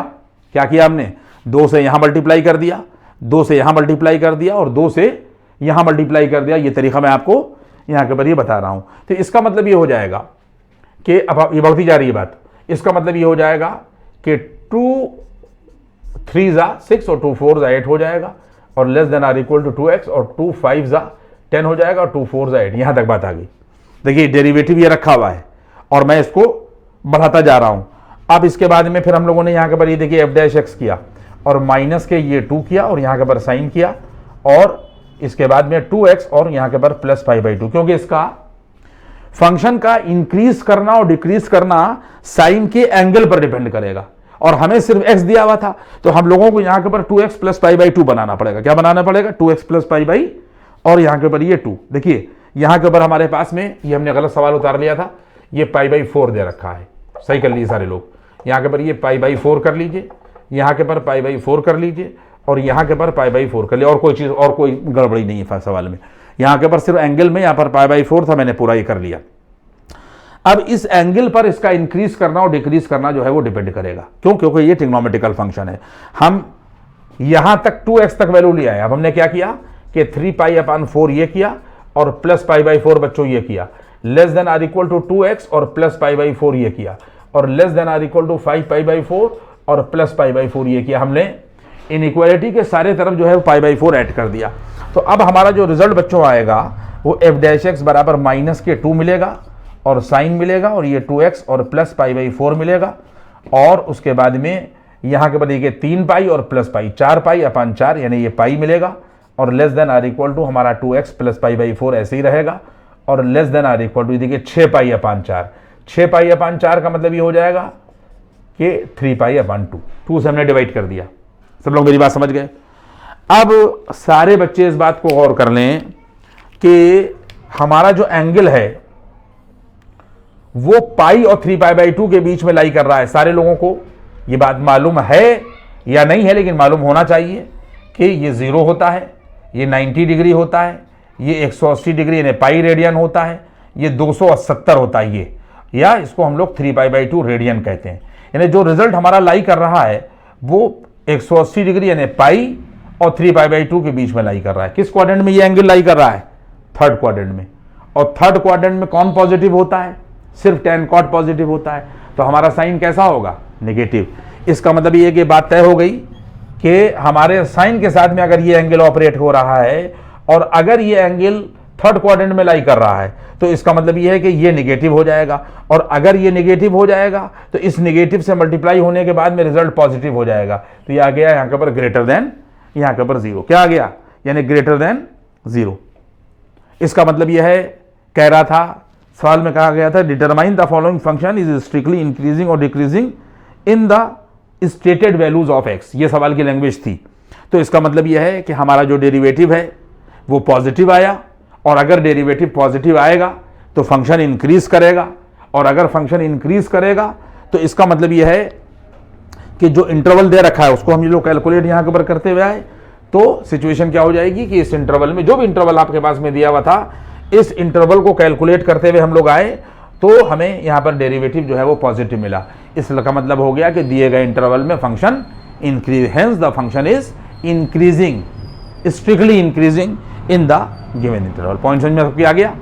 क्या किया हमने? 2 से यहाँ मल्टीप्लाई कर दिया, 2 से यहाँ मल्टीप्लाई कर दिया और 2 से यहाँ मल्टीप्लाई कर दिया। ये तरीका मैं आपको यहाँ के पर ये बता रहा हूँ। तो इसका मतलब ये हो जाएगा कि अब ये बढ़ती जा रही है बात। इसका मतलब ये हो जाएगा कि 2 3 जा 6 और 2 4 जा 8 हो जाएगा और less than or equal to 2x और 2 5 जा 10 हो जाएगा और 2 4 जा 8। यहाँ तक बात आ गई। देखिए डेरिवेटिव ये रखा हुआ है और मैं इसको बढ़ाता जा रहा हूँ। अब इसके बाद में फिर हम लोगों ने यहाँ के पर ये देखिए एफ डैश एक्स किया और माइनस के ये 2 किया और यहाँ के पर साइन किया और इसके बाद में 2x और यहाँ के पर प्लस पाई बाई 2, क्योंकि इसका फंक्शन का इंक्रीज करना और डिक्रीज करना साइन के एंगल पर डिपेंड करेगा और हमें सिर्फ x दिया हुआ था। तो हम लोगों को यहाँ के पर 2x प्लस पाई बाई 2 बनाना पड़ेगा। क्या बनाना पड़ेगा? 2x प्लस पाई बाई और यहाँ के पर ये 2। देखिए यहाँ के ऊपर हमारे पास में ये हमने गलत सवाल उतार लिया था, ये पाई बाई 4 दे रखा है। सही कर लीजिए सारे लोग। यहाँ के पर ये पाई बाई 4 कर लीजिए, यहाँ के पर पाई बाई 4 कर लीजिए और यहाँ के पर पाई बाई 4 कर लिया। और कोई चीज़ और कोई गड़बड़ी नहीं है सवाल में। यहाँ के पर सिर्फ एंगल में यहाँ पर पाई बाई 4 था, मैंने पूरा ये कर लिया। अब इस एंगल पर इसका इंक्रीज करना और डिक्रीज करना जो है वो डिपेंड करेगा। क्यों? क्योंकि ये ट्रिग्नोमेट्रिकल फंक्शन है। हम यहां तक 2x तक वैल्यू लिया है। अब हमने क्या किया कि 3 पाई अपान 4 ये किया और प्लस पाई बाई 4 बच्चों ये किया, less than or equal to 2x और प्लस पाई बाई 4 ये किया और less than or equal to 5 pi by 4 और प्लस पाई बाई 4 ये किया। हमने इनइक्वालिटी के सारे तरफ जो है पाई बाई 4 ऐड कर दिया। तो अब हमारा जो रिजल्ट बच्चों आएगा वो एफ डैश एक्स बराबर माइनस के 2 मिलेगा और साइन मिलेगा और ये 2x और प्लस पाई बाई 4 मिलेगा और उसके बाद में यहाँ के बाद देखिए 3 पाई और प्लस पाई 4 पाई अपान 4 यानी ये पाई मिलेगा और less than or equal to हमारा 2x प्लस पाई बाई 4 ऐसे ही रहेगा और less than or equal to देखिए 6 पाई अपान 4। 6 पाई अपान 4 का मतलब ये हो जाएगा कि 3 पाई अपान 2 से हमने डिवाइड कर दिया। सब लोग मेरी बात समझ गए? अब सारे बच्चे इस बात को गौर कर लें कि हमारा जो एंगल है वो पाई और 3 पाई बाई 2 के बीच में लाई कर रहा है। सारे लोगों को ये बात मालूम है या नहीं है, लेकिन मालूम होना चाहिए कि ये 0 होता है, ये 90 डिग्री होता है, ये 180 डिग्री यानी पाई रेडियन होता है, ये 270 होता है ये, या इसको हम लोग 3 पाई बाई 2 रेडियन कहते हैं। यानी जो रिजल्ट हमारा लाई कर रहा है वो 180 डिग्री यानी पाई और 3 पाई बाई 2 के बीच में लाई कर रहा है। किस क्वाड्रेंट में ये एंगल लाई कर रहा है? थर्ड क्वाड्रेंट में। और थर्ड क्वाड्रेंट में कौन पॉजिटिव होता है? सिर्फ tan cot पॉजिटिव होता है। तो हमारा साइन कैसा होगा? नेगेटिव। इसका मतलब ये कि बात तय हो गई कि हमारे साइन के साथ में अगर ये एंगल ऑपरेट हो रहा है और अगर ये एंगल थर्ड क्वाड्रेंट में लाई कर रहा है तो इसका मतलब ये है कि ये नेगेटिव हो जाएगा और अगर ये नेगेटिव हो जाएगा तो इस नेगेटिव से मल्टीप्लाई होने के बाद में रिजल्ट पॉजिटिव हो जाएगा। तो ये आ गया यहाँ के ऊपर ग्रेटर देन यहाँ के ऊपर 0। क्या आ गया? यानी ग्रेटर देन 0। इसका मतलब यह है, कह रहा था सवाल में कहा गया था determine the following function is strictly increasing और decreasing in the stated values of X. ये सवाल की लैंग्वेज थी। तो इसका मतलब यह है कि हमारा जो डेरिवेटिव है वो पॉजिटिव आया और अगर डेरिवेटिव पॉजिटिव आएगा तो फंक्शन इंक्रीज करेगा और अगर फंक्शन इंक्रीज करेगा तो इसका मतलब यह है कि जो इंटरवल दे रखा है उसको हम ये लोग कैलकुलेट यहाँ के ऊपर करते हुए आए तो सिचुएशन क्या हो जाएगी कि इस इंटरवल में जो भी इंटरवल आपके पास में दिया हुआ था इस इंटरवल को कैलकुलेट करते हुए हम लोग आए तो हमें यहाँ पर डेरिवेटिव जो है वो पॉजिटिव मिला। इसका मतलब हो गया कि दिए गए इंटरवल में function increase, hence the function is increasing, strictly increasing in the given interval. Point समझ में सबकी आ गया?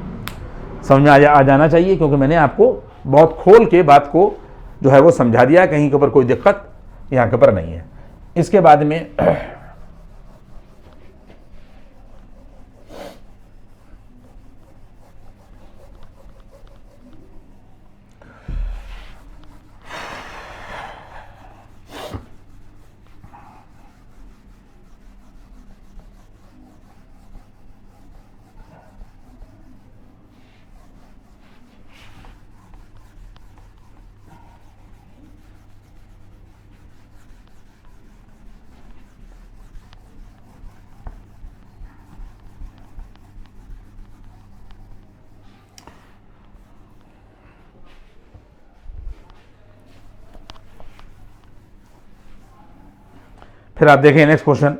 समझ में आ जाना चाहिए, क्योंकि मैंने आपको बहुत खोल के बात को जो है वो समझा दिया, कहीं के ऊपर कोई दिक्कत यहाँ के ऊपर नहीं है। इसके बाद में फिर आप देखें नेक्स्ट क्वेश्चन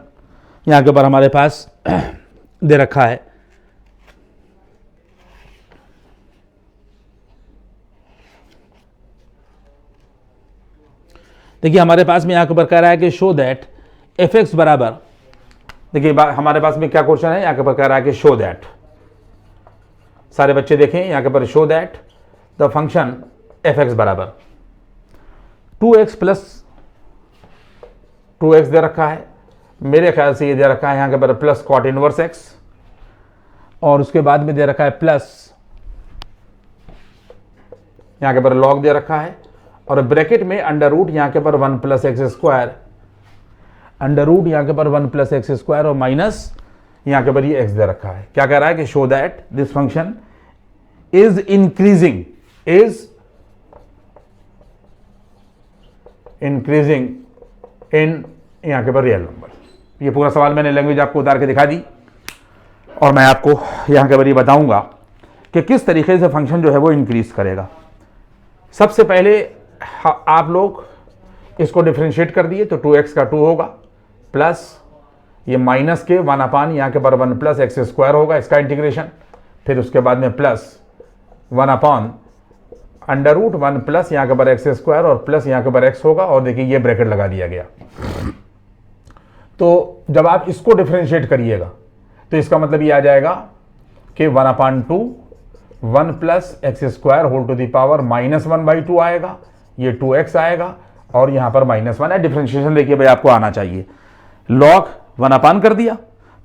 यहाँ के ऊपर हमारे पास दे रखा है, देखिए हमारे पास में यहाँ के ऊपर कह रहा है कि शो दैट एफ एक्स बराबर, देखिए हमारे पास में क्या क्वेश्चन है, यहाँ के ऊपर कह रहा है कि शो दैट, सारे बच्चे देखें यहाँ के ऊपर, show that the function F x बराबर 2x प्लस 2x दे रखा है, मेरे ख्याल से ये दे रखा है यहाँ के ऊपर प्लस कॉट इनवर्स x, और उसके बाद में दे रखा है प्लस यहाँ के ऊपर लॉग दे रखा है, और ब्रैकेट में अंडर रूट यहाँ के ऊपर 1 plus x square, under root यहाँ के ऊपर 1 प्लस एक्स स्क्वायर, और माइनस यहाँ के ऊपर ये x दे रखा है। क्या कह रहा है कि show that this function is increasing in यहाँ के ऊपर रियल नंबर। ये पूरा सवाल मैंने लैंग्वेज आपको उतार के दिखा दी, और मैं आपको यहाँ के ऊपर ये बताऊंगा कि किस तरीके से फंक्शन जो है वो इंक्रीज करेगा। सबसे पहले आप लोग इसको डिफ्रेंशिएट कर दिए तो 2x का 2 होगा, प्लस ये माइनस के 1 अपान यहाँ के ऊपर 1 प्लस एक्स स्क्वायर होगा, इसका इंटीग्रेशन, फिर उसके बाद में plus 1 upon under root 1 plus यहाँ के ऊपर एक्स स्क्वायर, और प्लस यहाँ के ऊपर x होगा, और देखिए ये ब्रैकेट लगा दिया गया। तो जब आप इसको डिफ्रेंशिएट करिएगा तो इसका मतलब ये आ जाएगा कि 1 upon 2 1 plus x square whole to the power -1/2 आएगा, ये 2x आएगा, और यहाँ पर -1 है। डिफ्रेंशिएशन देखिए भाई आपको आना चाहिए, लॉग 1 अपान कर दिया,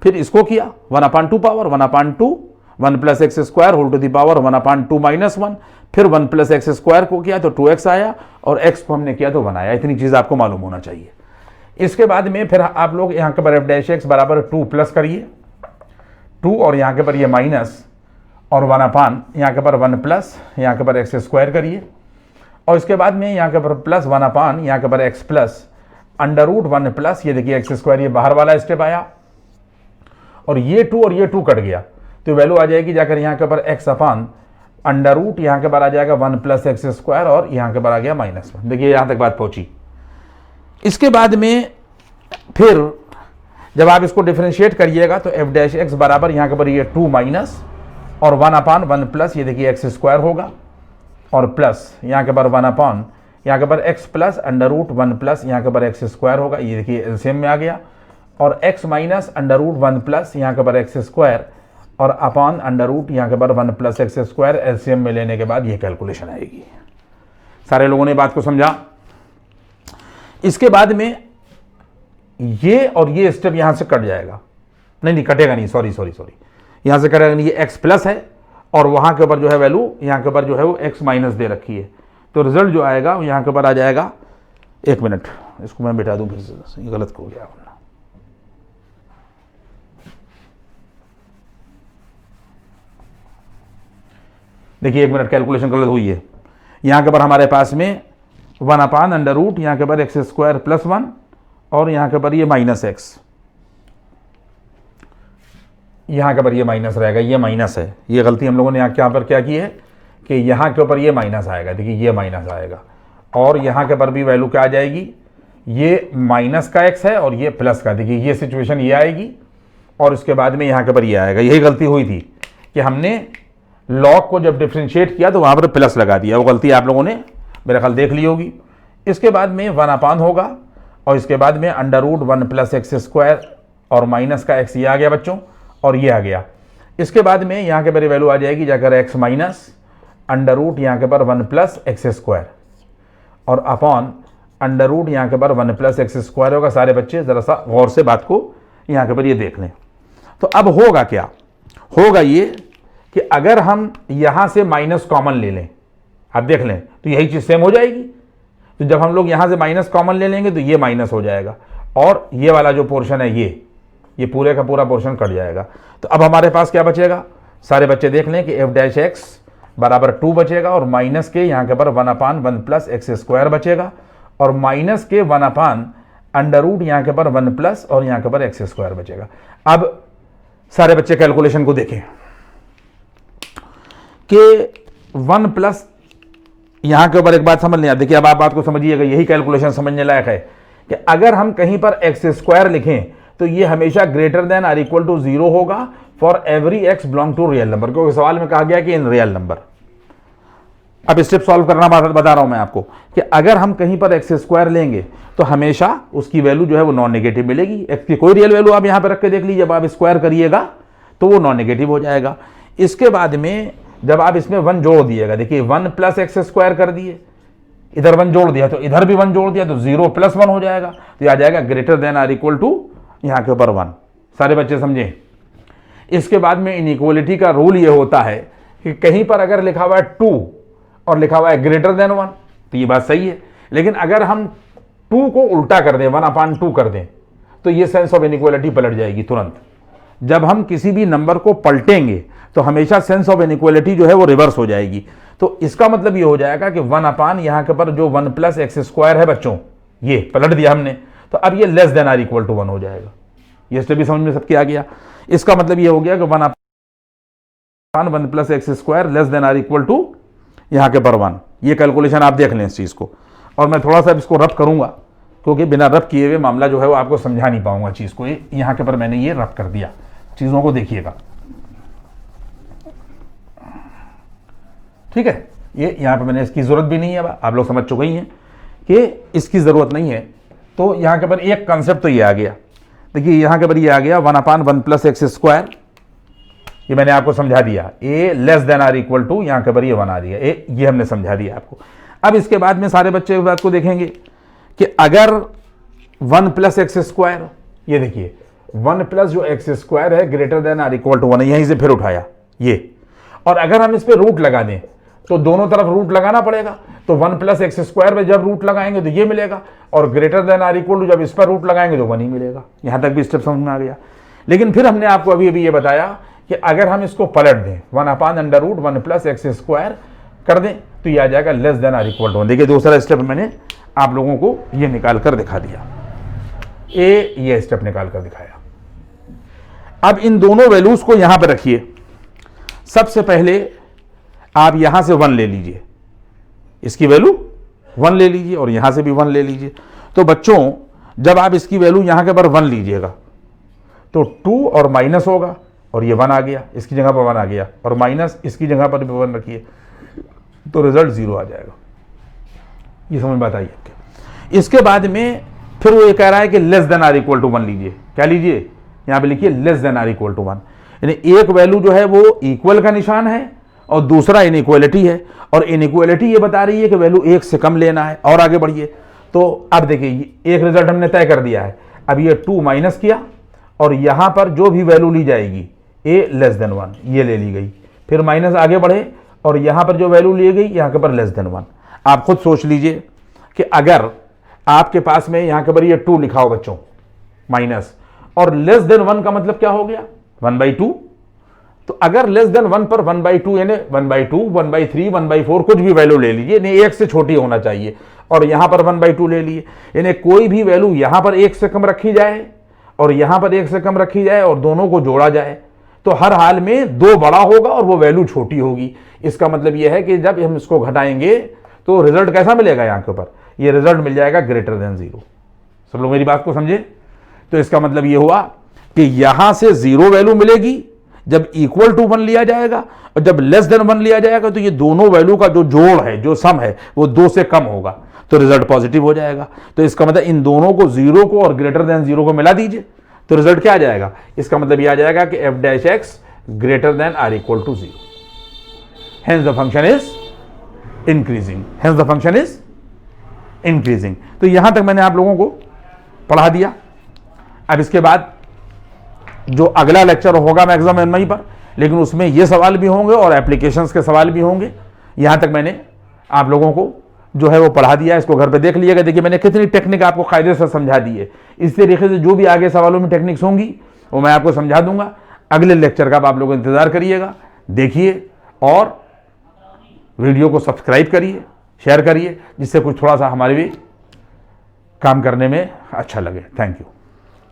फिर इसको किया 1 upon 2 power 1 upon 2 1 plus x square whole to the power 1 upon 2 -1, फिर 1 प्लस एक्स स्क्वायर को किया तो 2x आया, और x को हमने किया तो 1 आया। इतनी चीज़ आपको मालूम होना चाहिए। इसके बाद में फिर आप लोग यहाँ के पर एफ डैश एक्स बराबर 2 प्लस करिए 2, और यहाँ के पर ये माइनस, और 1 अपान यहाँ के पर 1 प्लस यहाँ के पर एक्स स्क्वायर करिए, और इसके बाद में यहाँ के पर प्लस 1 अपान यहाँ के पर x plus under root 1 plus, ये देखिए एक्स स्क्वायर, ये बाहर वाला स्टेप आया, और ये 2 और ये 2 कट गया, तो वैल्यू आ जाएगी जाकर यहाँ के ऊपर x अपान अंडर रूट यहाँ के बार आ जाएगा 1 प्लस एक्स स्क्वायर, और यहाँ के बार आ गया -1। देखिए यहाँ तक बात पहुंची। इसके बाद में फिर जब आप इसको डिफरेंशिएट करिएगा तो एफ डैश एक्स बराबर यहाँ के पर ये 2 माइनस और 1 अपान 1 प्लस, ये देखिए एक्स स्क्वायर होगा, और प्लस यहाँ के पर 1 अपान यहाँ के पर x plus under root 1 plus यहाँ के पर एक्स स्क्वायर होगा, ये देखिए एलसीएम में आ गया, और x minus under root 1 plus यहाँ के पर एक्स स्क्वायर, और अपान अंडर रूट यहाँ के पर 1 प्लस एक्स स्क्वायर, एलसीएम में लेने के बाद ये कैलकुलेशन आएगी। सारे लोगों ने बात को समझा। इसके बाद में ये और ये स्टेप यहां से कट जाएगा, नहीं कटेगा नहीं, सॉरी यहां से कटेगा नहीं, ये x प्लस है, और वहां के ऊपर जो है वैल्यू यहाँ के ऊपर जो है वो x माइनस दे रखी है, तो रिजल्ट जो आएगा यहाँ के ऊपर आ जाएगा, 1 मिनट इसको मैं बिठा दूं फिर से, ये गलत हो गया। देखिए 1 मिनट कैलकुलेशन गलत हुई है। यहाँ के ऊपर हमारे पास में 1 अपान अंडर रूट यहाँ के ऊपर एक्स स्क्वायर प्लस 1, और यहाँ के ऊपर ये माइनस एक्स, यहाँ के ऊपर ये माइनस रहेगा, ये माइनस है, ये गलती हम लोगों ने यहाँ पर क्या की है कि यहाँ के ऊपर ये माइनस आएगा, देखिए ये माइनस आएगा, और यहाँ के ऊपर भी वैल्यू क्या आ जाएगी, ये माइनस का एक्स है और ये प्लस का, देखिए ये सिचुएशन ये आएगी, और उसके बाद में यहाँ के ऊपर ये आएगा। यही गलती हुई थी कि हमने लॉग को जब डिफ्रेंशिएट किया तो वहाँ पर प्लस लगा दिया, वो गलती आप लोगों ने मेरा ख्याल देख ली होगी। इसके बाद में 1 अपान होगा, और इसके बाद में under root 1 plus x square और माइनस का एक्स ये आ गया बच्चों, और ये आ गया। इसके बाद में यहाँ के पर वैल्यू आ जाएगी जाकर एक्स माइनस अंडर रूट यहाँ के पर 1 प्लस एक्स स्क्वायर और अपॉन अंडर रूट यहाँ के पर 1 प्लस एक्स स्क्वायर होगा। सारे बच्चे ज़रा सा गौर से बात को यहाँ के पर ये देख लें। तो अब होगा क्या, होगा ये कि अगर हम यहाँ से माइनस कॉमन ले लें, आप देख लें तो यही चीज़ सेम हो जाएगी। तो जब हम लोग यहाँ से माइनस कॉमन ले लेंगे तो ये माइनस हो जाएगा और ये वाला जो पोर्शन है ये पूरे का पूरा पोर्शन कट जाएगा। तो अब हमारे पास क्या बचेगा, सारे बच्चे देख लें कि एफ डैश एक्स बराबर 2 बचेगा और माइनस के यहाँ के पर 1/1 प्लस एक्स स्क्वायर बचेगा और माइनस के 1/ अंडर रूट यहाँ के पर 1 प्लस और यहाँ के पर एक्स स्क्वायर बचेगा। अब सारे बच्चे कैलकुलेशन को देखें कि 1 प्लस यहाँ के ऊपर एक बात समझ लें। देखिए अब आप बात को समझिएगा, यही कैलकुलेशन समझने लायक है कि अगर हम कहीं पर एक्स स्क्वायर लिखें तो ये हमेशा ग्रेटर देन और इक्वल टू 0 होगा for every x belong to real number, क्योंकि सवाल में कहा गया कि इन रियल नंबर। अब स्टेप सॉल्व करना बता रहा हूं मैं आपको कि अगर हम कहीं पर एक्स स्क्वायर लेंगे तो हमेशा उसकी वैल्यू जो है वो नॉन नेगेटिव मिलेगी। एक्स की कोई रियल वैल्यू आप यहां पर रख के देख लीजिए, जब आप स्क्वायर करिएगा तो वो नॉन नेगेटिव हो जाएगा। इसके बाद में जब आप इसमें 1 जोड़ दिएगा, देखिए 1 प्लस एक्स स्क्वायर कर दिए, इधर 1 जोड़ दिया तो इधर भी 1 जोड़ दिया तो 0 प्लस 1 हो जाएगा। तो ये आ जाएगा ग्रेटर देन और इक्वल टू यहाँ के ऊपर 1। सारे बच्चे समझे। इसके बाद में इनइक्वालिटी का रूल ये होता है कि कहीं पर अगर लिखा हुआ है 2 और लिखा हुआ है ग्रेटर देन 1 तो ये बात सही है, लेकिन अगर हम 2 को उल्टा कर दें 1/2 कर दें तो ये सेंस ऑफ इनइक्वालिटी पलट जाएगी तुरंत। जब हम किसी भी नंबर को पलटेंगे तो हमेशा सेंस ऑफ इनइक्वालिटी जो है वो रिवर्स हो जाएगी। तो इसका मतलब ये हो जाएगा कि 1/, यहाँ के पर जो 1 प्लस एक्स स्क्वायर है बच्चों, ये पलट दिया हमने, तो अब ये लेस देन और इक्वल टू 1 हो जाएगा। ये स्टेप भी समझ में सबके आ गया। इसका मतलब ये हो गया कि 1/1 plus x square less than और इक्वल टू यहाँ के पर 1। ये कैलकुलेशन आप देख लें इस चीज़ को, और मैं थोड़ा सा इसको रब करूँगा क्योंकि बिना रब किए हुए मामला जो है वो आपको समझा नहीं पाऊंगा चीज़ को। यहाँ के पर मैंने ये रब कर दिया, चीज़ों को देखिएगा, ठीक है। ये यहाँ पे मैंने इसकी ज़रूरत भी नहीं है, आप लोग समझ चुके ही हैं कि इसकी ज़रूरत नहीं है। तो यहाँ के पर एक कॉन्सेप्ट तो ये आ गया, देखिए यहाँ के पर ये आ गया 1/1 प्लस एक्स स्क्वायर, ये मैंने आपको समझा दिया। ए लेस देन और इक्वल टू यहाँ के पर ये 1 आ दिया, ये हमने समझा दिया आपको। अब इसके बाद में सारे बच्चे इस बात को देखेंगे कि अगर 1 प्लस एक्स स्क्वायर, ये देखिए 1 प्लस जो एक्स स्क्वायर है ग्रेटर देन और इक्वल टू 1, यहीं से फिर उठाया ये, और अगर हम इस पर रूट लगा दें तो दोनों तरफ रूट लगाना पड़ेगा। तो 1 प्लस एक्स स्क्वायर में जब रूट लगाएंगे तो ये मिलेगा, और ग्रेटर देन और इक्वल टू जब इस पर रूट लगाएंगे तो 1 ही मिलेगा। यहाँ तक भी स्टेप समझ में आ गया। लेकिन फिर हमने आपको अभी अभी ये बताया कि अगर हम इसको पलट दें 1/√1 प्लस एक्स स्क्वायर कर दें तो ये आ जाएगा लेस देन और इक्वल टू 1। देखिए दूसरा स्टेप मैंने आप लोगों को ये निकाल कर दिखा दिया, ये स्टेप निकाल कर दिखाया। अब इन दोनों वैल्यूज को यहां पर रखिए। सबसे पहले आप यहां से 1 ले लीजिए, इसकी वैल्यू 1 ले लीजिए और यहां से भी 1 ले लीजिए। तो बच्चों जब आप इसकी वैल्यू यहां के पर 1 लीजिएगा तो 2 और माइनस होगा, और ये 1 आ गया, इसकी जगह पर 1 आ गया, और माइनस इसकी जगह पर भी 1 रखिए तो रिजल्ट 0 आ जाएगा। ये समझ बात आई आपके। इसके बाद में फिर वो ये कह रहा है कि लेस देन और इक्वल टू 1 लीजिए। क्या लीजिए, यहां पे लिखिए लेस देन और इक्वल टू 1। यानी एक वैल्यू जो है वो इक्वल का निशान है और दूसरा इनइक्वालिटी है, और इनइक्वालिटी ये बता रही है कि वैल्यू 1 से कम लेना है। और आगे बढ़िए, तो अब देखिए एक रिजल्ट हमने तय कर दिया है। अब ये 2 माइनस किया और यहां पर जो भी वैल्यू ली जाएगी ए लेस देन 1 ये ले ली गई, फिर माइनस आगे बढ़े और यहां पर जो वैल्यू ली गई यहां के पर लेस देन 1। आप खुद सोच लीजिए कि अगर आपके पास में यहां के पर ये 2 लिखा हो बच्चों माइनस, और लेस देन 1 का मतलब क्या हो गया 1/2। तो अगर लेस देन 1 पर 1/2 यानी 1/2, 1/3, 1/4 कुछ भी वैल्यू ले लीजिए, नहीं 1 से छोटी होना चाहिए, और यहां पर 1/2 ले लिए, यानी कोई भी वैल्यू यहां पर 1 से कम रखी जाए और यहां पर 1 से कम रखी जाए और दोनों को जोड़ा जाए तो हर हाल में 2 बड़ा होगा और वो वैल्यू छोटी होगी। इसका मतलब यह है कि जब हम इसको घटाएंगे तो रिजल्ट कैसा मिलेगा, यहां के ऊपर ये रिजल्ट मिल जाएगा ग्रेटर देन 0। सब लोग मेरी बात को समझे। तो इसका मतलब यह हुआ कि यहां से 0 वैल्यू मिलेगी जब इक्वल टू 1 लिया जाएगा, और जब लेस देन 1 लिया जाएगा तो ये दोनों वैल्यू का जो जोड़ है, जो सम है, वो 2 से कम होगा, तो रिजल्ट पॉजिटिव हो जाएगा। तो इसका मतलब इन दोनों को 0 को और ग्रेटर देन 0 को मिला दीजिए तो रिजल्ट क्या आ जाएगा, इसका मतलब ये आ जाएगा कि f dash x greater than or equal to 0, hence the function is increasing, hence the function is increasing. तो यहां तक मैंने आप लोगों को पढ़ा दिया। अब इसके बाद जो अगला लेक्चर होगा मैक्सिमम एनएमआई पर, लेकिन उसमें ये सवाल भी होंगे और एप्लीकेशंस के सवाल भी होंगे। यहां तक मैंने आप लोगों को जो है वो पढ़ा दिया, इसको घर पे देख लीजिएगा। देखिए मैंने कितनी टेक्निक आपको कायदे से समझा दी है। इस तरीके से जो भी आगे सवालों में टेक्निक्स होंगी वो मैं आपको समझा दूंगा। अगले लेक्चर का आप लोग इंतजार करिएगा, देखिए और वीडियो को सब्सक्राइब करिए, शेयर करिए, जिससे कुछ थोड़ा सा हमारे भी काम करने में अच्छा लगे। Thank you.